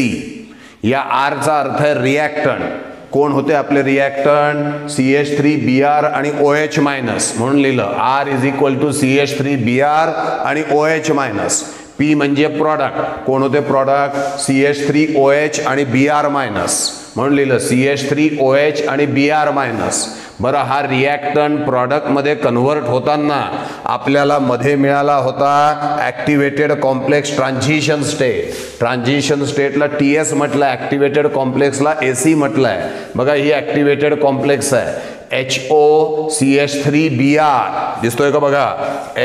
या R चा अर्थ आहे रिॲक्टंट. कोण होते आपले रिॲक्टंट? CH3Br आणि OH मायनस म्हणून लिहिलं R is equal to CH3Br आणि OH मायनस. P म्हणजे प्रॉडक्ट. कोण होते प्रॉडक्ट? CH3OH आणि Br मायनस म्हणून लिहिलं CH3OH आणि Br मायनस. बरं, हा रिॲक्टंट प्रॉडक्टमध्ये कन्व्हर्ट होताना आपल्याला मध्ये मिळाला होता activated complex transition state. Transition स्टेटला TS म्हटलं, ॲक्टिवेटेड कॉम्प्लेक्सला AC म्हटलं आहे. बघा ही ॲक्टिवेटेड कॉम्प्लेक्स आहे. HOCH3Br दिसतोय का बघा,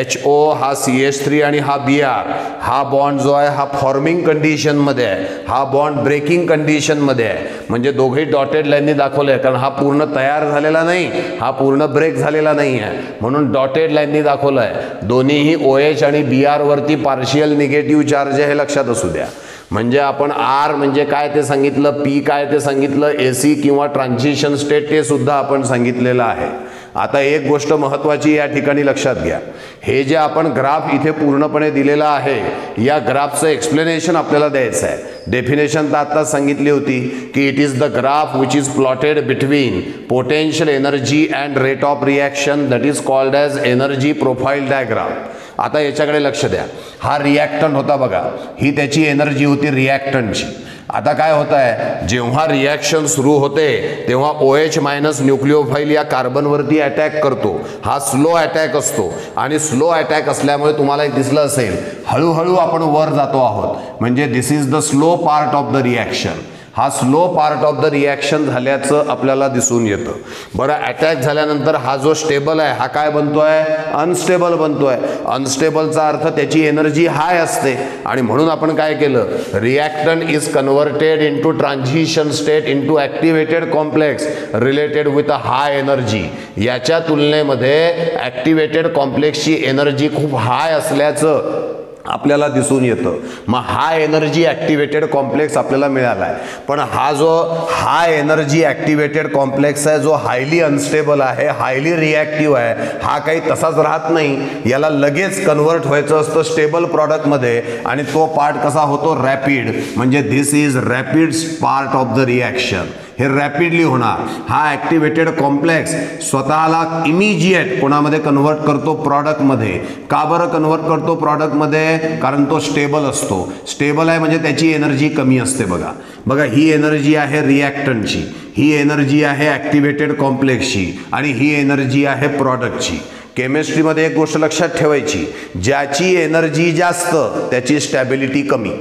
HO हा CH3 आणि हा Br, हा बॉन्ड जो आहे हा फॉर्मिंग कंडिशन मध्ये आहे, हा बॉन्ड ब्रेकिंग कंडिशन मध्ये आहे. म्हणजे दोघेही डॉटेड लाईननी दाखवलंय, कारण हा पूर्ण तयार झालेला नाही, हा पूर्ण ब्रेक झालेला नाही आहे, म्हणून डॉटेड लाईननी दाखवलंय. दोन्हीही OH आणि Br वरती पार्शियल निगेटिव्ह चार्ज आहे, हे लक्षात असू द्या. म्हणजे आपण R म्हणजे काय ते सांगितलं, P काय ते सांगितलं, AC किंवा ट्रान्झिशन स्टेट ते सुद्धा आपण सांगितलेलं आहे. आता एक गोष्ट महत्त्वाची या ठिकाणी लक्षात घ्या, हे जे आपण ग्राफ इथे पूर्णपणे दिलेला आहे, या ग्राफचं एक्सप्लेनेशन आपल्याला द्यायचं आहे. डेफिनेशन तर आत्ताच सांगितली होती की it is the graph which is plotted between potential energy and rate of reaction, that is called as energy profile diagram. आता याच्याकडे लक्ष द्या, हा रिॲक्टंट होता बघा, ही त्याची एनर्जी होती रिॲक्टंटची. आता काय होत आहे, जेव्हा रिॲक्शन सुरू होते तेव्हा OH मायनस न्यूक्लिओफाईल या कार्बनवरती अटॅक करतो. हा स्लो अटॅक असतो आणि स्लो अटॅक असल्यामुळे तुम्हाला एक दिसलं असेल हळूहळू आपण वर जातो आहोत, म्हणजे this is the slow part of the reaction. हा slow part of the reaction झाल्याचं आपल्याला दिसून येतं. बरं, अटॅक झाल्यानंतर हा जो स्टेबल आहे हा काय बनतोय, अनस्टेबल बनतोय. अनस्टेबलचा अर्थ त्याची एनर्जी हाय असते आणि म्हणून आपण काय केलं, reactant is converted into transition state into activated complex related with a high energy. याच्या तुलनेमध्ये ॲक्टिवेटेड कॉम्प्लेक्सची एनर्जी खूप हाय असल्याचं आपल्याला दिसून येतं. मग हाय एनर्जी ॲक्टिवेटेड कॉम्प्लेक्स आपल्याला मिळाला आहे, पण हा जो हाय एनर्जी ॲक्टिवेटेड कॉम्प्लेक्स आहे, जो हायली अनस्टेबल आहे, हायली रिॲक्टिव्ह आहे, हा काही तसाच राहत नाही. याला लगेच कन्व्हर्ट व्हायचं असतं स्टेबल प्रॉडक्टमध्ये, आणि तो पार्ट कसा होतो, रॅपिड. म्हणजे this is rapid part of the reaction. हे रॅपिडली होणार. हा ॲक्टिवेटेड कॉम्प्लेक्स स्वतःला इमिजिएट कोणामध्ये कन्व्हर्ट करतो, प्रॉडक्टमध्ये. का बरं कन्व्हर्ट करतो प्रॉडक्टमध्ये, कारण तो स्टेबल असतो. स्टेबल आहे म्हणजे त्याची एनर्जी कमी असते. बघा बघा, ही एनर्जी आहे रिॲक्टंटची, ही एनर्जी आहे ॲक्टिवेटेड कॉम्प्लेक्सची, आणि ही एनर्जी आहे प्रॉडक्टची. केमिस्ट्रीमध्ये एक गोष्ट लक्षात ठेवायची, ज्याची एनर्जी जास्त त्याची स्टॅबिलिटी कमी.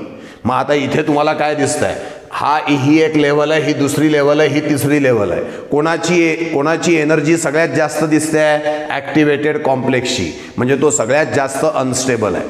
मग आता इथे तुम्हाला काय दिसतंय, ही एक लेवल आहे, ही दुसरी लेवल आहे, ही तिसरी लेवल आहे. कोणाची एनर्जी सगळ्यात जास्त दिसते आहे, ॲक्टिवेटेड कॉम्प्लेक्सची, म्हणजे तो सगळ्यात जास्त अनस्टेबल आहे.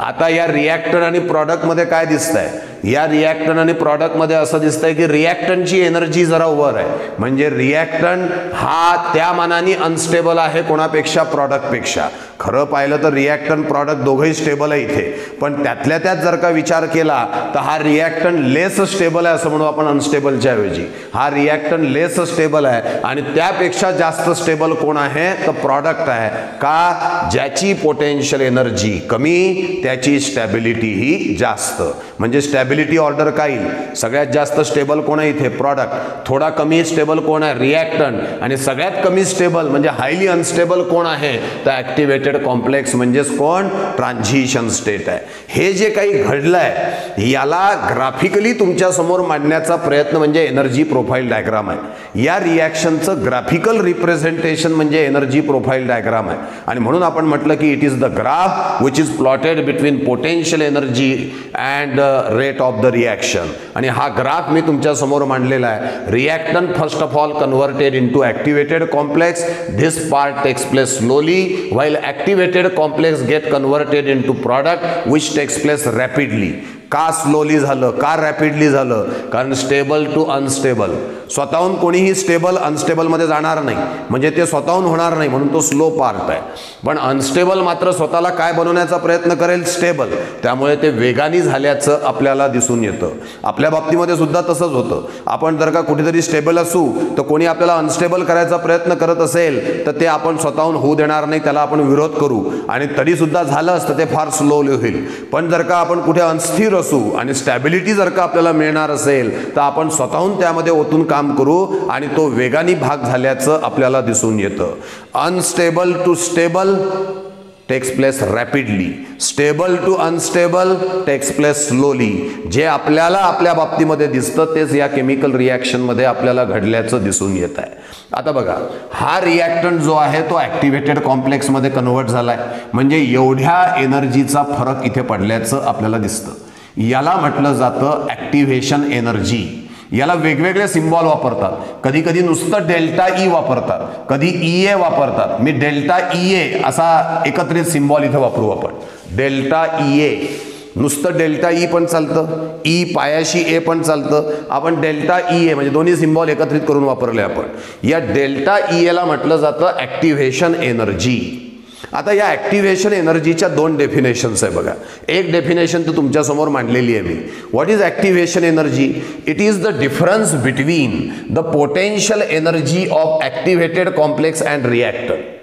आता या रिॲक्टंट आणि प्रॉडक्टमध्ये काय दिसतंय, या रिॲक्टंट आणि प्रॉडक्टमध्ये असं दिसतंय की रिॲक्टंटची एनर्जी जरा वर आहे, म्हणजे रिॲक्टंट हा त्या मानाने अनस्टेबल आहे कोणापेक्षा, प्रॉडक्टपेक्षा. खरं पाहिलं तर रिॲक्टंट प्रॉडक्ट दोघंही स्टेबल आहे इथे, पण त्यातल्या त्यात जर का विचार केला तर हा रिॲक्टंट लेस स्टेबल आहे असं म्हणू आपण अनस्टेबलच्या ऐवजी. हा रिॲक्टंट लेस स्टेबल आहे आणि त्यापेक्षा जास्त स्टेबल कोण आहे तर प्रॉडक्ट आहे. का, ज्याची पोटेन्शियल एनर्जी कमी त्याची स्टॅबिलिटी ही जास्त. म्हणजे स्टॅबिलिटी ऑर्डर काय येईल, सगळ्यात जास्त स्टेबल कोण आहे इथे, प्रॉडक्ट. थोडा कमी स्टेबल कोण आहे, रिॲक्टंट. आणि सगळ्यात कमी स्टेबल म्हणजे हायली अनस्टेबल कोण आहे तर ॲक्टिवेटेड कॉम्प्लेक्स, म्हणजेच कोण, ट्रान्झिशन स्टेट आहे. हे जे काही घडलंय याला ग्राफिकली तुमच्या समोर मांडण्याचा प्रयत्न म्हणजे एनर्जी प्रोफाईल डायग्राम आहे. या रिॲक्शनचं ग्राफिकल रिप्रेझेंटेशन म्हणजे एनर्जी प्रोफाईल डायग्राम आहे. आणि म्हणून आपण म्हटलं की it is the graph which is plotted between potential energy and rate of the reaction. आणि हा ग्राफ मी तुमच्या समोर मांडलेला आहे. Reactant first of all converted into activated complex. This part takes place slowly while activated complex get converted into product which takes place rapidly. का स्लोली झालं, का रॅपिडली झालं, कारण स्टेबल टू अनस्टेबल. स्वतःहून कोणीही स्टेबल अनस्टेबलमध्ये जाणार नाही, म्हणजे ते स्वतःहून होणार नाही, म्हणून तो स्लो पार्ट आहे. पण अनस्टेबल मात्र स्वतःला काय बनवण्याचा प्रयत्न करेल, स्टेबल. त्यामुळे ते वेगाने झाल्याचं आपल्याला दिसून येतं. आपल्या बाबतीमध्ये सुद्धा तसंच होतं. आपण जर का कुठेतरी स्टेबल असू तर कोणी आपल्याला अनस्टेबल करायचा प्रयत्न करत असेल तर ते आपण स्वतःहून होऊ देणार नाही, त्याला आपण विरोध करू, आणि तरी सुद्धा झालं असतं ते फार स्लोली होईल. पण जर का आपण कुठे अनस्थिर असू आणि स्टॅबिलिटी जर का आपल्याला मिळणार असेल तर आपण स्वतःहून त्यामध्ये ओतून काम करू आणि तो वेगाने भाग झाल्याचं आपल्याला दिसून येतं. Unstable to stable takes place rapidly, stable to unstable takes place slowly. जे आपल्याला आपल्या बाबतीमध्ये दिसतं तेच या केमिकल रिॲक्शनमध्ये आपल्याला घडल्याचं दिसून येत आहे. आता बघा, हा रिॲक्टंट जो आहे तो ॲक्टिवेटेड कॉम्प्लेक्समध्ये कन्व्हर्ट झालाय, म्हणजे एवढ्या एनर्जीचा फरक इथे पडल्याचं आपल्याला दिसतं. याला म्हटलं जातं ॲक्टिव्हेशन एनर्जी. याला वेगवेगळे सिम्बॉल वापरतात. कधी कधी नुसतं डेल्टा ई वापरतात, कधी ईए वापरतात. मी डेल्टा ईए असा एकत्रित सिम्बॉल इथे वापरू आपण. डेल्टा ईए, नुसतं डेल्टा ई पण चालतं, ई पायाशी ए पण चालतं. आपण डेल्टा ईए म्हणजे दोन्ही सिम्बॉल एकत्रित करून वापरले आपण. या डेल्टा ईएला म्हटलं जातं ॲक्टिव्हेशन एनर्जी. आता या ॲक्टिव्हेशन एनर्जीच्या दोन डेफिनेशन्स आहे बघा. एक डेफिनेशन तर तुमच्यासमोर मांडलेली आहे मी. What is activation energy? It is the difference between the potential energy of activated complex and reactant.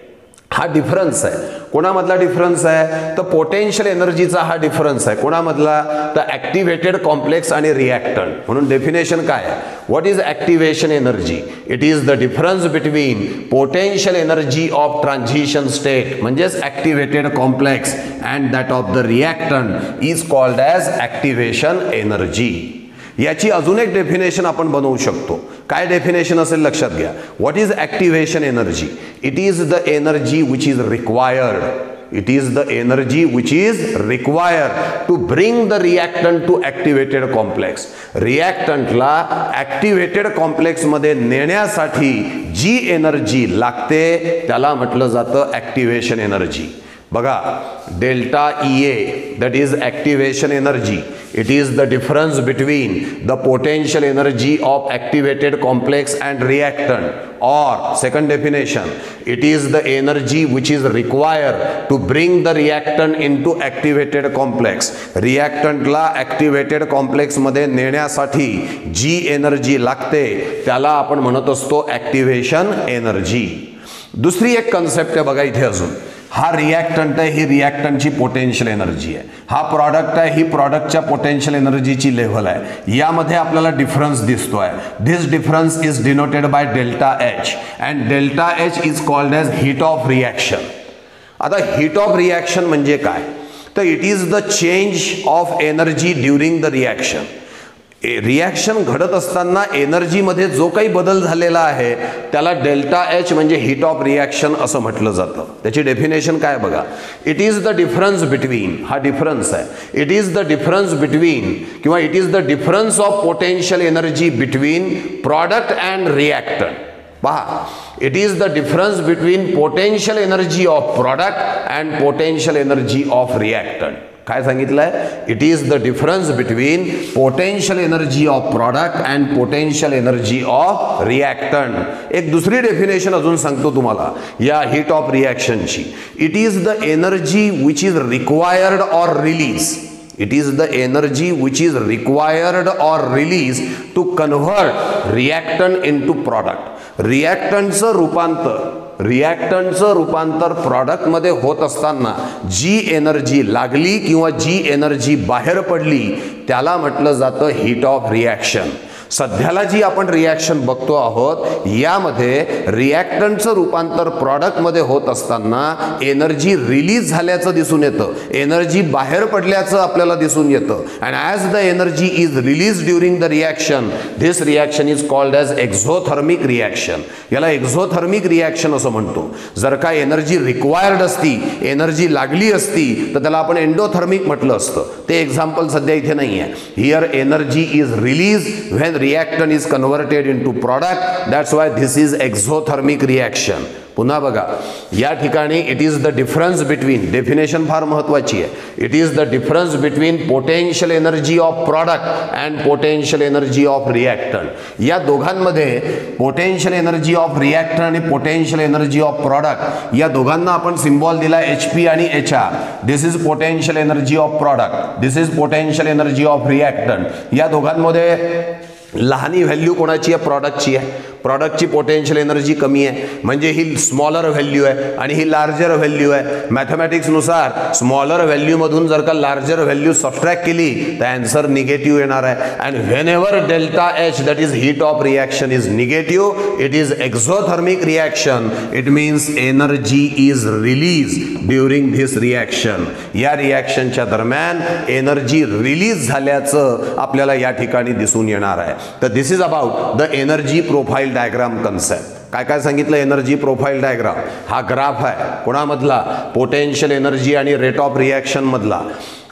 हा डिफरन्स आहे. कोणामधला डिफरन्स आहे? तर पोटेन्शियल एनर्जीचा हा डिफरन्स आहे. कोणामधला? तर ॲक्टिव्हेटेड कॉम्प्लेक्स आणि रिॲक्टंट. म्हणून डेफिनेशन काय आहे? What is activation energy? It is the difference between potential energy of transition state म्हणजेच activated complex and that of the reactant is called as activation energy. याची अजून एक डेफिनेशन आपण बनवू शकतो. काय डेफिनेशन असेल लक्षात घ्या. What is activation energy? It is the energy which is required. It is the energy which is required to bring the reactant to activated complex. रिॲक्टंटला ॲक्टिव्हेटेड कॉम्प्लेक्समध्ये नेण्यासाठी जी एनर्जी लागते त्याला म्हटलं जातं ॲक्टिव्हेशन एनर्जी. बघा, delta E A that is activation energy. It is the difference between the potential energy of activated complex and reactant. Or second definition, it is the energy which is required to bring the reactant into activated complex. रिॲक्टंटला ॲक्टिव्हेटेड कॉम्प्लेक्समध्ये नेण्यासाठी जी एनर्जी लागते त्याला आपण म्हणत असतो ॲक्टिव्हेशन एनर्जी. दुसरी एक कन्सेप्ट आहे बघा इथे अजून. हा रिॲक्टंट आहे, ही रिॲक्टंटची पोटेन्शियल एनर्जी आहे. हा प्रॉडक्ट आहे, ही प्रॉडक्टच्या पोटेन्शियल एनर्जीची लेव्हल आहे. यामध्ये आपल्याला डिफरन्स दिसतोय. This difference is denoted by delta H and delta H is called as heat of reaction. आता हीट ऑफ रिॲक्शन म्हणजे काय? तर it is the change of energy during the reaction. Reaction घडत असताना एनर्जीमध्ये जो काही बदल झालेला आहे त्याला डेल्टा एच म्हणजे हीट ऑफ रिॲक्शन असं म्हटलं जातं. त्याची डेफिनेशन काय बघा. It is the difference between, हा डिफरन्स आहे. It is the difference between किंवा it is the difference of potential energy between product and reactant. पहा, it is the difference between potential energy of product and potential energy of reactant. काय सांगितलंय? It is the difference between potential energy of product and potential energy of reactant. एक दुसरी डेफिनेशन अजून सांगतो तुम्हाला या हीट ऑफ रिॲक्शनची. It is the energy which is required or release. It is the energy which is required or released to convert reactant into product. रिॲक्टंटचं रूपांतर प्रॉडक्टमध्ये होत असताना जी एनर्जी लागली किंवा जी एनर्जी बाहेर पडली त्याला म्हटलं जातं हीट ऑफ रिॲक्शन. सध्याला जी आपण रिॲक्शन बघतो आहोत यामध्ये रिॲक्टंटचं रूपांतर प्रॉडक्टमध्ये होत असताना एनर्जी रिलीज झाल्याचं दिसून येतं, एनर्जी बाहेर पडल्याचं आपल्याला दिसून येतं. And as the energy is release during the reaction, this reaction is called as exothermic reaction. याला एक्झोथर्मिक रिॲक्शन असं म्हणतो. जर का एनर्जी रिक्वायर्ड असती, एनर्जी लागली असती तर त्याला आपण एंडोथर्मिक म्हटलं असतं. ते एक्झाम्पल सध्या इथे नाही आहे. Here energy is release when reactant is converted into product. That's why this is exothermic reaction. पुन्हा बघा, या ठिकाणी it is the difference between, definition फार महत्वाची आहे. It is the difference between potential energy of product and potential energy of reactant. या दोघांमध्ये पोटेन्शियल एनर्जी ऑफ रिॲक्टंट आणि पोटेन्शियल एनर्जी ऑफ प्रॉडक्ट या दोघांना आपण सिम्बॉल दिला HP आणि HR. This is potential energy of product, this is potential energy of reactant. या दोघांमध्ये लहानी व्हॅल्यू कोणाची आहे? प्रॉडक्टची आहे. प्रॉडक्टची पोटेन्शियल एनर्जी कमी आहे म्हणजे ही स्मॉलर व्हॅल्यू आहे आणि ही लार्जर व्हॅल्यू आहे. मॅथमॅटिक्सनुसार स्मॉलर व्हॅल्यूमधून जर का लार्जर व्हॅल्यू सबट्रॅक्ट केली तर आन्सर निगेटिव्ह येणार आहे. And whenever delta H that is heat of reaction is negative, it is exothermic reaction. It means energy is release during this reaction. या रिॲक्शनच्या दरम्यान एनर्जी रिलीज झाल्याचं आपल्याला या ठिकाणी दिसून येणार आहे. तर this is about the energy profile diagram concept. काय काय सांगितलं? एनर्जी प्रोफाइल डायग्राम हा ग्राफ आहे कोणामधला? पोटेन्शियल एनर्जी आणि रेट ऑफ रिॲक्शन मधला.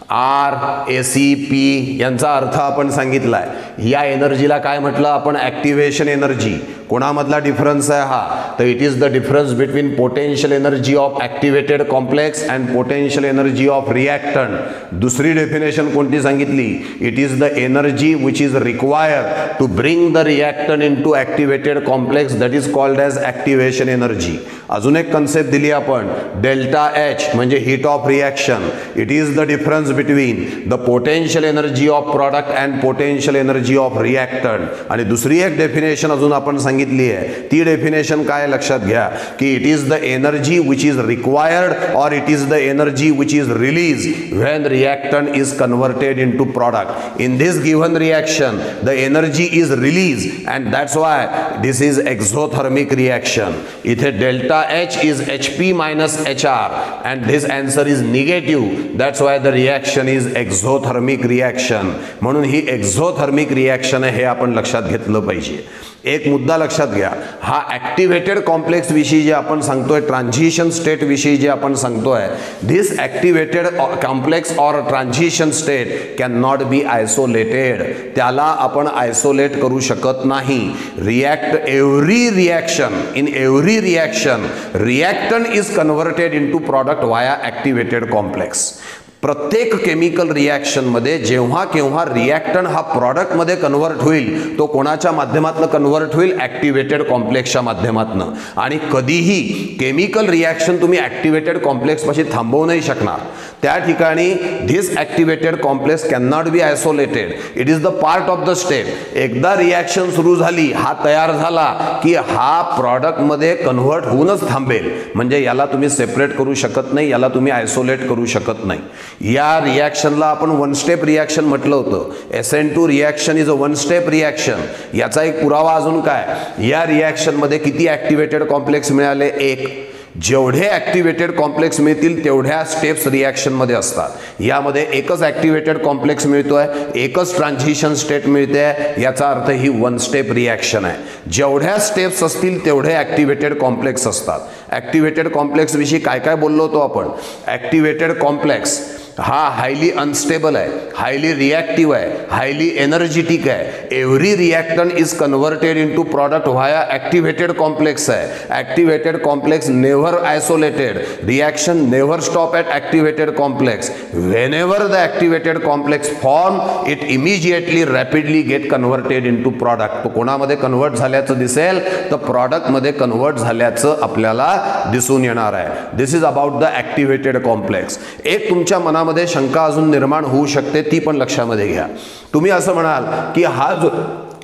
RACP यांचा अर्थ आपण सांगितला आहे. या एनर्जीला काय म्हटलं आपण? Activation energy. कोणामधला डिफरन्स आहे हा? तर it is the difference between potential energy of activated complex and potential energy of reactant. दुसरी डेफिनेशन कोणती सांगितली? It is the energy which is required to bring the reactant in to activated complex, that is called as activation energy. अजून एक कन्सेप्ट दिली आपण, डेल्टा एच म्हणजे heat of reaction. It is the difference between the potential energy of product and potential energy of reactant. आणि दुसरी एक डेफिनेशन अजून आपण सांगितली आहे, ती डेफिनेशन काय लक्षात घ्या की it is the energy which is required or it is the energy which is release when reactant is converted into product. In this given reaction the energy is release and that's why this is exothermic reaction. इथे delta H is HP minus HR and this answer is negative. That's why the reaction is exothermic reaction. म्हणून ही एक्झोथर्मिक रिॲक्शन आहे, हे आपण लक्षात घेतलं पाहिजे. एक मुद्दा लक्षात घ्या, हा ॲक्टिव्हेटेड कॉम्प्लेक्स विषयी जे आपण सांगतोय, ट्रान्झिशन स्टेट विषयी जे आपण सांगतोय, this activated complex or transition state can not be isolated. त्याला आपण आयसोलेट करू शकत नाही. Every reaction, in every reaction reactant is converted into product via activated complex. प्रत्येक केमिकल रिॲक्शनमध्ये जेव्हा केव्हा रिॲक्टंट हा प्रॉडक्टमध्ये कन्व्हर्ट होईल, तो कोणाच्या माध्यमातून कन्व्हर्ट होईल? ॲक्टिव्हेटेड कॉम्प्लेक्सच्या माध्यमातून. आणि कधीही केमिकल रिॲक्शन तुम्ही ॲक्टिव्हेटेड कॉम्प्लेक्सपाशी थांबवू नाही शकणार. त्या ठिकाणी this activated complex can not be isolated. It is the part of the step. एकदा रिॲक्शन सुरू झाली, हा तयार झाला की हा प्रॉडक्टमध्ये कन्व्हर्ट होऊनच थांबेल. म्हणजे याला तुम्ही सेपरेट करू शकत नाही, याला तुम्ही आयसोलेट करू शकत नाही. या रिॲक्शनला आपण वन स्टेप रिॲक्शन म्हटलं होतं. SN2 reaction is a one step reaction. याचा एक पुरावा अजून काय, या रिॲक्शनमध्ये किती ॲक्टिव्हेटेड कॉम्प्लेक्स मिळाले? एक. जेवढे ॲक्टिव्हेटेड कॉम्प्लेक्स मिळतील तेवढ्या स्टेप्स रिॲक्शनमध्ये असतात. यामध्ये एकच ॲक्टिव्हेटेड कॉम्प्लेक्स मिळतोय, एकच ट्रान्झिशन स्टेट मिळते. याचा अर्थ ही वन स्टेप रिॲक्शन आहे. जेवढ्या स्टेप्स असतील तेवढे ॲक्टिव्हेटेड कॉम्प्लेक्स असतात. ॲक्टिव्हेटेड कॉम्प्लेक्स विषयी काय काय बोललो होतो आपण? ॲक्टिव्हेटेड कॉम्प्लेक्स हा हायली अनस्टेबल आहे, हायली रिॲक्टिव्ह आहे, हायली एनर्जेटिक आहे. Every reactant is converted into product via activated complex आहे. Activated complex never isolated. Reaction never stop at activated complex. Whenever the activated complex form, it immediately rapidly get converted into product. तो कोणामध्ये कन्व्हर्ट झाल्याचं दिसेल? तर प्रॉडक्टमध्ये कन्व्हर्ट झाल्याचं आपल्याला दिसून येणार आहे. दिस is about the activated complex. एक तुमच्या मनामध्ये शंका अजून निर्माण होऊ शकते, ती पण लक्षामध्ये घ्या. तुम्ही असं म्हणाल की हा जो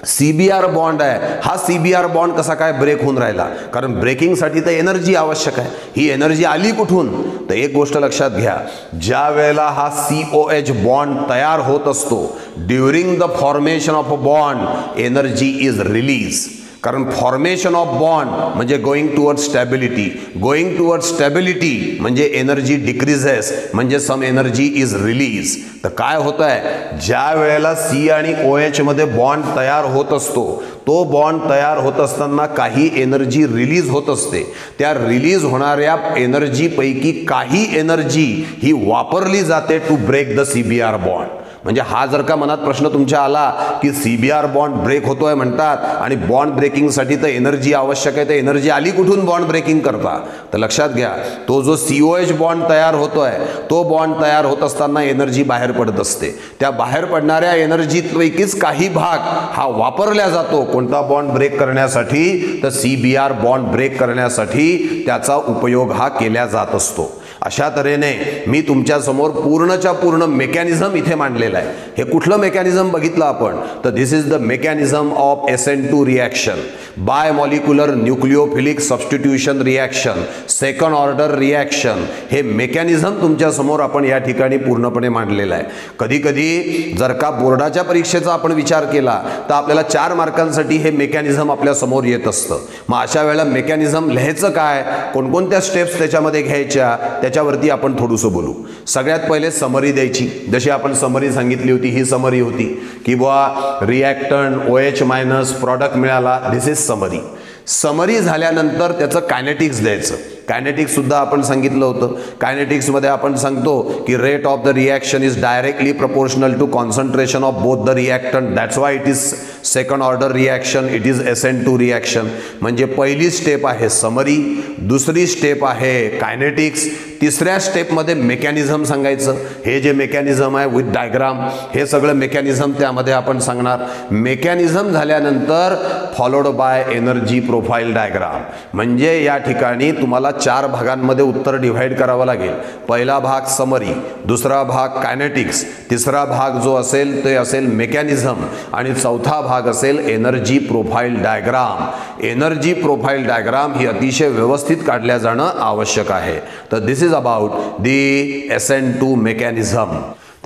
CBr बॉन्ड आहे, हा CBr बॉन्ड कसा काय ब्रेक होऊन राहिला? कारण ब्रेकिंगसाठी तर एनर्जी आवश्यक आहे. ही एनर्जी आली कुठून? तर एक गोष्ट लक्षात घ्या, ज्या वेळेला हा COH बॉन्ड तयार होत असतो, during the formation of a bond energy is release. कारण फॉर्मेशन ऑफ बॉन्ड म्हणजे going toward stability. Going toward stability म्हणजे एनर्जी डिक्रीजेस, म्हणजे सम एनर्जी इज रिलीज. तर काय होत आहे, ज्या वेळेला C आणि OH मध्ये बॉन्ड तयार होत असतो, तो बॉन्ड तयार होत असताना काही एनर्जी रिलीज होत असते. त्या रिलीज होणाऱ्या एनर्जीपैकी काही एनर्जी ही वापरली जाते to break the CBr bond. म्हणजे हा जर का मनात प्रश्न तुमच्या आला की CBr बॉन्ड ब्रेक होतोय म्हणतात आणि बॉन्ड ब्रेकिंगसाठी तर एनर्जी आवश्यक आहे, तर एनर्जी आली कुठून बॉन्ड ब्रेकिंग करता? तर लक्षात घ्या, तो जो COH बॉन्ड तयार होतोय, तो बॉन्ड तयार होत असताना एनर्जी बाहेर पडत असते. त्या बाहेर पडणाऱ्या एनर्जीपैकीच काही भाग हा वापरला जातो. कोणता बॉन्ड ब्रेक करण्यासाठी? तर CBr बॉन्ड ब्रेक करण्यासाठी त्याचा उपयोग हा केला जात असतो. अशा तऱ्हेने मी तुमच्या समोर पूर्णच्या पूर्ण मेकॅनिझम इथे मांडलेला आहे. हे कुठलं मेकॅनिझम बघितलं आपण? तर this is the mechanism of SN2 reaction, bimolecular nucleophilic substitution reaction, second order reaction. हे मेकॅनिझम तुमच्या समोर आपण या ठिकाणी पूर्णपणे मांडलेलं आहे. कधी कधी जर का बोर्डाच्या परीक्षेचा आपण विचार केला तर आपल्याला 4 मार्कांसाठी हे मेकॅनिझम आपल्या समोर येत असतं. मग अशा वेळेला मेकॅनिझम लिहायचं काय, कोणकोणत्या स्टेप्स त्याच्यामध्ये घ्यायच्या, त्याच्यावरती आपण थोडंसं बोलू. सगळ्यात पहिले समरी द्यायची. जशी आपण समरी सांगितली होती, ही समरी होती की बुवा रिॲक्टंट OH मायनस प्रॉडक्ट मिळाला. दिस इज समरी. समरी झाल्यानंतर त्याचं कायनेटिक्स द्यायचं. कायनेटिक्स सुद्धा आपण सांगितलं होतं. कायनेटिक्समध्ये आपण सांगतो की rate of the reaction is directly proportional to concentration of both the reactant. That's why it is second order reaction, it is SN2 reaction. म्हणजे पहिली स्टेप आहे समरी, दुसरी स्टेप आहे कायनेटिक्स, तिसऱ्या स्टेपमध्ये मेकॅनिझम सांगायचं. हे जे मेकॅनिझम आहे विथ डायग्राम, हे सगळं मेकॅनिझम त्यामध्ये आपण सांगणार. मेकॅनिझम झाल्यानंतर followed by energy profile diagram. म्हणजे या ठिकाणी तुम्हाला 4 भागांमध्ये उत्तर डिव्हाइड करावं लागेल. पहिला भाग समरी, दुसरा भाग कायनेटिक्स, तिसरा भाग जो असेल ते असेल मेकॅनिझम आणि चौथा भाग असेल energy profile diagram. Energy profile diagram ही अतिशय व्यवस्थित काढल्या जाणं आवश्यक आहे. तर this is about the SN2 mechanism.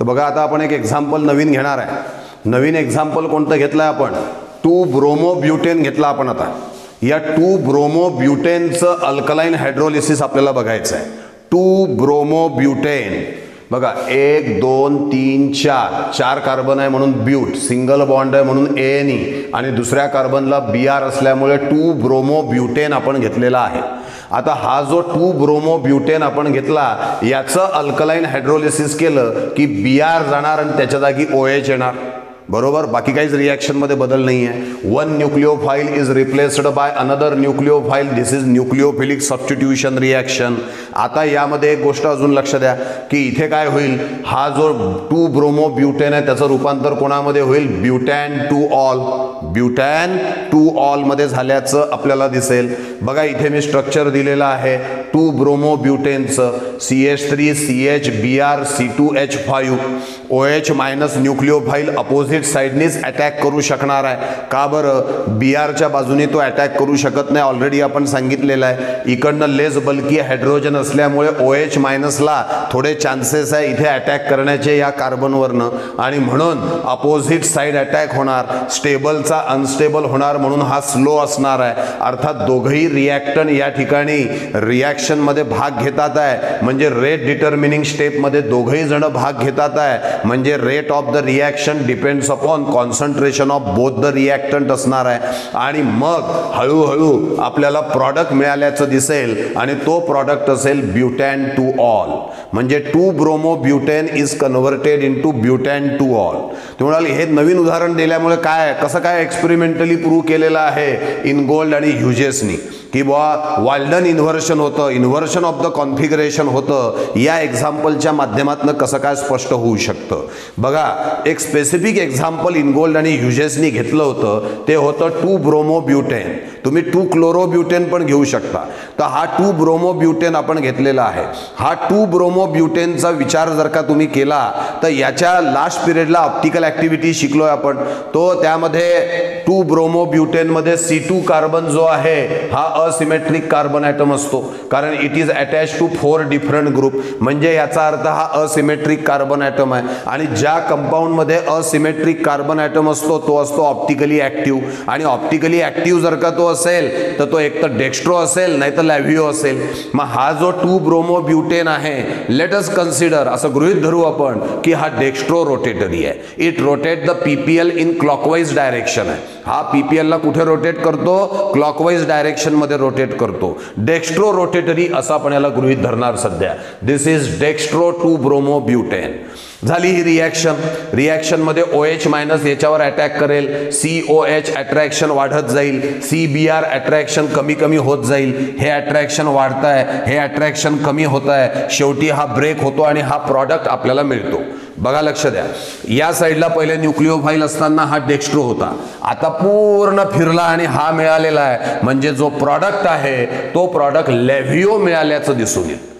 तर बघा आता आपण एक एक्झाम्पल नवीन घेणार आहे. नवीन एक्झाम्पल कोणतं घेतलं आहे आपण? 2-ब्रोमोब्युटेन घेतला आपण. आता या 2-ब्रोमोब्युटेनचं अल्कलाइन हायड्रोलिसिस आपल्याला बघायचं आहे. 2-ब्रोमोब्युटेन बघा 1 2 3 4 कार्बन आहे म्हणून ब्यूट, सिंगल बॉन्ड आहे म्हणून ANE आणि दुसऱ्या कार्बनला BR असल्यामुळे 2-ब्रोमोब्युटेन आपण घेतलेला आहे. आता हा जो 2-ब्रोमोब्युटेन आपण घेतला याचं अल्कलाइन हायड्रोलिसिस केलं की BR जाणार आणि त्याच्या जागी OH येणार. बरोबर, बाकी काहीच रिॲक्शनमध्ये बदल नाही आहे. 1 nucleophile is replaced by another nucleophile. This is nucleophilic substitution reaction. आता यामध्ये एक गोष्ट अजून लक्ष द्या की इथे काय होईल, हा जो 2-ब्रोमोब्युटेन आहे त्याचं रूपांतर कोणामध्ये होईल? ब्युटॅन टू ऑल. ब्युटॅन टू ऑल मध्ये झाल्याचं आपल्याला दिसेल. बघा इथे मी स्ट्रक्चर दिलेलं आहे 2-ब्रोमोब्युटेनचं. CH3 CH BR C2H5 OH minus nucleophile opposite साइडनीच अटॅक करू शकणार आहे. का बरं? BRच्या बाजूने तो अटॅक करू शकत नाही, ऑलरेडी आपण सांगितलेलं आहे. इकडनं लेस बल्की हायड्रोजन असल्यामुळे OH मायनसला थोडे चान्सेस आहे इथे अटॅक करण्याचे या कार्बनवरनं आणि म्हणून अपोजिट साइड अटॅक होणार. स्टेबलचा अनस्टेबल होणार म्हणून हा स्लो असणार आहे. अर्थात दोघंही रिॲक्टंट या ठिकाणी रिॲक्शनमध्ये भाग घेतात आहे. म्हणजे रेट डिटर्मिनिंग स्टेपमध्ये दोघंही जण भाग घेतात आहे. म्हणजे rate of the reaction depends upon concentration of both the reactant असणार आहे. आणि मग हळूहळू आपल्याला प्रॉडक्ट मिळाल्याचं दिसेल आणि तो प्रॉडक्ट असेल ब्युटॅन टू ऑल. म्हणजे 2-ब्रोमोब्युटेन is converted into butan two ol. तुम्हाला हे नवीन उदाहरण दिल्यामुळे काय कसं काय एक्सपेरिमेंटली प्रूव्ह केलेलं आहे इनगोल्ड आणि ह्युजेसनी की बुवा वाल्डन इन्व्हर्शन होतं, इन्व्हर्शन ऑफ द कॉन्फिगरेशन होतं. या एक्झाम्पलच्या माध्यमातून कसं काय स्पष्ट होऊ शकतं? बघा एक स्पेसिफिक एक्झाम्पल इनगोल्ड आणि ह्युजेसनी घेतलं होतं ते होतं 2-ब्रोमोब्युटेन. तुम्ही 2-क्लोरोब्युटेन पण घेऊ शकता. तर हा 2-ब्रोमोब्युटेन आपण घेतलेला आहे. हा 2-ब्रोमोब्युटेनचा विचार जर का तुम्ही केला तर याच्या लास्ट पिरियडला ऑप्टिकल ॲक्टिव्हिटी शिकलोय आपण. तो त्यामध्ये 2-ब्रोमोब्युटेनमध्ये C2 कार्बन जो आहे हा असिमेट्रिक कार्बन ॲटम असतो, कारण it is attach to 4 different group. म्हणजे याचा अर्थ हा असिमेट्रिक कार्बन ॲटम आहे. आणि ज्या कंपाऊंडमध्ये असिमेट्रिक कार्बन ॲटम असतो तो असतो ऑप्टिकली ॲक्टिव्ह. आणि ऑप्टिकली ॲक्टिव्ह जर का तो असेल तर तो एक तर डेक्स्ट्रो असेल नाही तर लॅव्हिओ असेल. मग हा जो 2-ब्रोमोब्युटेन आहे लेट अस कन्सिडर, असं गृहीत धरू आपण की हा डेक्स्ट्रो रोटेटरी आहे. It rotate the PPL in clockwise direction आहे. हा PPL ला कुठे रोटेट करतो? क्लॉकवाईज डायरेक्शन मध्ये रोटेट करतो. डेक्स्ट्रो रोटेटरी असं आपण याला गृहीत धरणार सध्या. दिस इज डेक्स्ट्रो 2-ब्रोमोब्युटेन. झाली ही रिॲक्शन. रिॲक्शन मध्ये OH मायनस याच्यावर अटॅक करेल, COH अट्रॅक्शन वाढत जाईल, CBR अट्रॅक्शन कमी कमी होत जाईल. हे अट्रॅक्शन वाढत आहे, हे अट्रॅक्शन कमी होत आहे. शेवटी हा ब्रेक होतो आणि हा प्रॉडक्ट आपल्याला मिळतो. बघा लक्ष द्या, या साईडला पहिले न्यूक्लिओफाइल असताना हा डेक्स्ट्रो होता. आता पूर्ण फिरला आणि हा मिळालेला आहे. म्हणजे जो प्रॉडक्ट आहे तो प्रॉडक्ट लॅव्हिओ मिळाल्याचं दिसून येईल.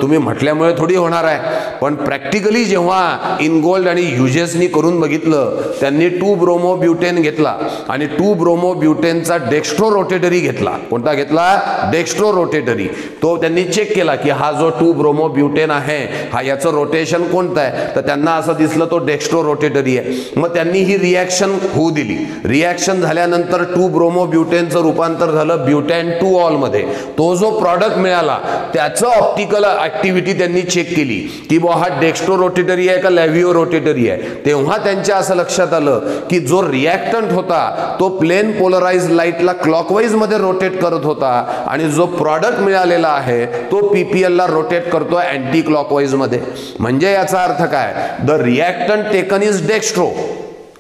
तुम्ही म्हटल्यामुळे थोडी होणार आहे, पण प्रॅक्टिकली जेव्हा इनगोल्ड आणि ह्युजेसनी करून बघितलं, त्यांनी 2-ब्रोमोब्युटेन घेतला आणि 2-ब्रोमोब्युटेनचा डेक्स्ट्रो रोटेटरी घेतला. कोणता घेतला? Dextro rotatory. तो त्यांनी चेक केला की हा जो 2-ब्रोमोब्युटेन आहे हा याचं रोटेशन कोणतं आहे, तर त्यांना असं दिसलं तो डेक्स्ट्रो रोटेटरी आहे. मग त्यांनी ही रिॲक्शन होऊ दिली. रिॲक्शन झाल्यानंतर 2-ब्रोमोब्युटेनचं रूपांतर झालं ब्युटॅन टू ऑल मध्ये. तो जो प्रॉडक्ट मिळाला त्याचं ऑप्टिकल केमिकल ऍक्टिव्हिटी त्यांनी चेक केली की बुवा हा डेक्स्ट्रो रोटेटरी आहे का लॅव्हिओ रोटेटरी आहे, तेव्हा त्यांच्या असं लक्षात आलं की जो रिॲक्टंट होता तो प्लेन पोलराइज लाईटला क्लॉकवाईज मध्ये रोटेट करत होता आणि जो प्रॉडक्ट मिळालेला आहे तो पीपीएल ला रोटेट करतोय अँटी क्लॉकवाईज मध्ये. म्हणजे याचा अर्थ काय, the reactant taken is dextro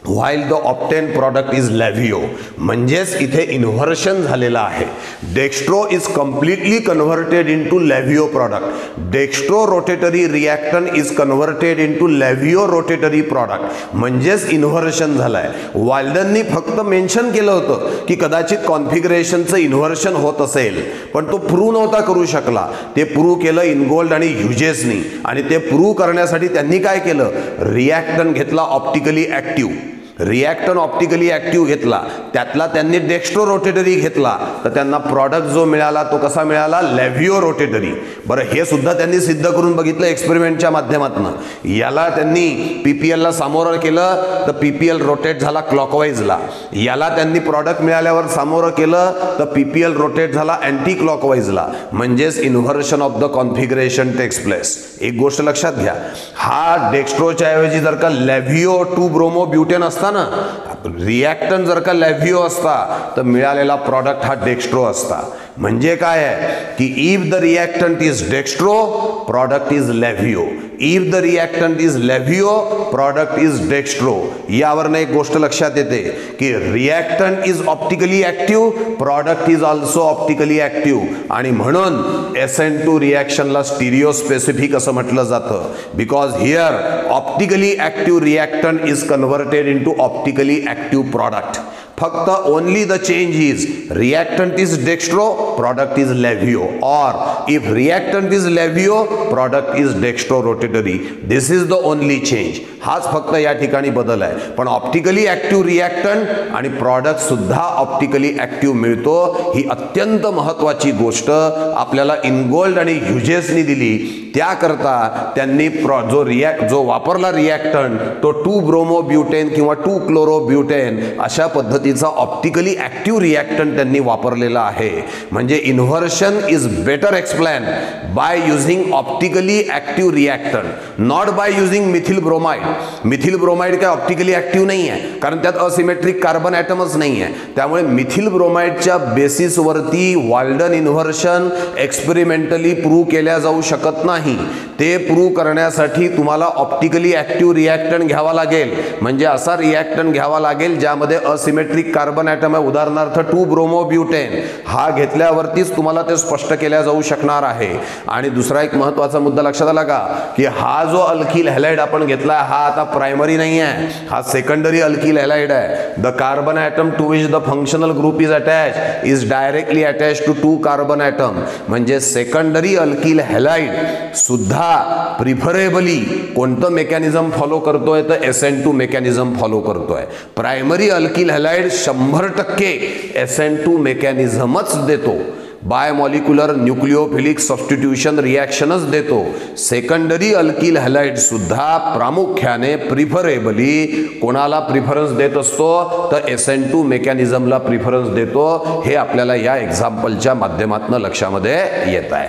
while the obtained product is laevo. म्हणजेच इथे इन्व्हर्शन झालेलं आहे. Dextro is completely converted into laevo product. Dextro rotatory reactant is converted into laevo rotatory product. म्हणजेच इन्व्हर्शन झालंय. वाल्डननी फक्त मेन्शन केलं होतं की कदाचित कॉन्फिगरेशनचं इन्व्हर्शन होत असेल, पण तो प्रूव्ह नव्हता करू शकला. ते प्रूव्ह केलं इनगोल्ड आणि ह्युजेसनी, आणि ते प्रूव्ह करण्यासाठी त्यांनी काय केलं, रिॲक्टन घेतला ऑप्टिकली ऍक्टिव्ह. रिॲक्टन ऑप्टिकली ऍक्टिव्ह घेतला, त्यातला त्यांनी डेक्स्ट्रो रोटेटरी घेतला, तर त्यांना प्रॉडक्ट जो मिळाला तो कसा मिळाला, लॅव्हिओ रोटेटरी. बरं, हे सुद्धा त्यांनी सिद्ध करून बघितलं एक्सपेरिमेंटच्या माध्यमातून. याला त्यांनी पीपीएल ला सामोरं केलं तर पीपीएल रोटेट झाला क्लॉकवाईजला. याला त्यांनी प्रॉडक्ट मिळाल्यावर सामोरं केलं तर पीपीएल रोटेट झाला अँटी क्लॉकवाईजला. म्हणजेच inversion of the configuration takes place. एक गोष्ट लक्षात घ्या, हा डेक्स्ट्रोच्या ऐवजी जर का लॅव्हिओ 2 ब्रोमो ब्युटेन असता ना, रिॲक्टन जर का लॅव्हिओ असता तर मिळालेला प्रॉडक्ट हा डेक्स्ट्रो असता. म्हणजे काय आहे की if the reactant is dextro, product is laevo. If the reactant is laevo, product is dextro. यावरनं एक गोष्ट लक्षात येते की reactant is optically active, product is also optically active. आणि म्हणून SN2 रिॲक्शनला स्टिरिओ स्पेसिफिक असं म्हटलं जातं. Because here optically active reactant is converted into optically active product. फक्त only the change is reactant is dextro, product is laevo. और if reactant is laevo, product is dextro rotatory. This is the only change. हाच फक्त या ठिकाणी बदल आहे. पण ऑप्टिकली ऍक्टिव्ह रिॲक्टंट आणि प्रॉडक्ट सुद्धा ऑप्टिकली ऍक्टिव्ह मिळतो. ही अत्यंत महत्वाची गोष्ट आपल्याला इनगोल्ड आणि ह्युजेसनी दिली. त्याकरता त्यांनी जो वापरला रिॲक्टंट तो 2 ब्रोमो ब्युटेन किंवा 2 क्लोरो ब्युटेन अशा पद्धतीचा ऑप्टिकली ऍक्टिव्ह रिॲक्टंट त्यांनी वापरलेला आहे. म्हणजे inversion is better explain by using optically active reactant, not by using methyl bromide. Methyl bromide काय ऑप्टिकली ऍक्टिव्ह नाही आहे, कारण त्यात असिमेट्रिक कार्बन ॲटमच नाही आहे. त्यामुळे मिथिल ब्रोमाइडच्या बेसिसवरती वाल्डन इन्व्हर्शन एक्सपेरिमेंटली प्रूव्ह केल्या जाऊ शकत नाही. ते प्रूव्ह करण्यासाठी तुम्हाला ऑप्टिकली ऍक्टिव्ह रिॲक्टंट घ्यावा लागेल. म्हणजे असा रिॲक्टंट घ्यावा लागेल ज्यामध्ये असिमेट्रिक कार्बन ॲटम आहे. उदाहरणार्थ 2 ब्रोमो ब्युटेन हा घेतल्यावरतीच तुम्हाला ते स्पष्ट केल्या जाऊ शकणार आहे. आणि दुसरा एक महत्वाचा मुद्दा लक्षात आला का, की हा जो अल्किल हॅलाइड आपण घेतला हा आता प्रायमरी नाही आहे, हा सेकंडरी अल्किल हॅलाइड आहे. The carbon atom to which the functional group is attach is directly attach to 2 carbon atom. म्हणजे सेकंडरी अल्किल हॅलाइड सुद्धा प्रिफरेबली कोणतं मेकॅनिझम फॉलो करतोय तर SN2 मेकॅनिझम फॉलो करतोय. प्रायमरी अल्किल हॅलाइड 100% SN2 मेकॅनिझमच देतो. बायमॉलिक्युलर न्यूक्लिओफिलिक सबस्टिट्यूशन रिॲक्शनच देतो. सेकंडरी अल्किल हॅलाइड सुद्धा प्रामुख्याने प्रिफरेबली कोणाला प्रिफरन्स देत असतो तर SN2 मेकॅनिझमला प्रिफरन्स देतो. हे आपल्याला या एक्झाम्पलच्या माध्यमातून लक्षामध्ये येत आहे.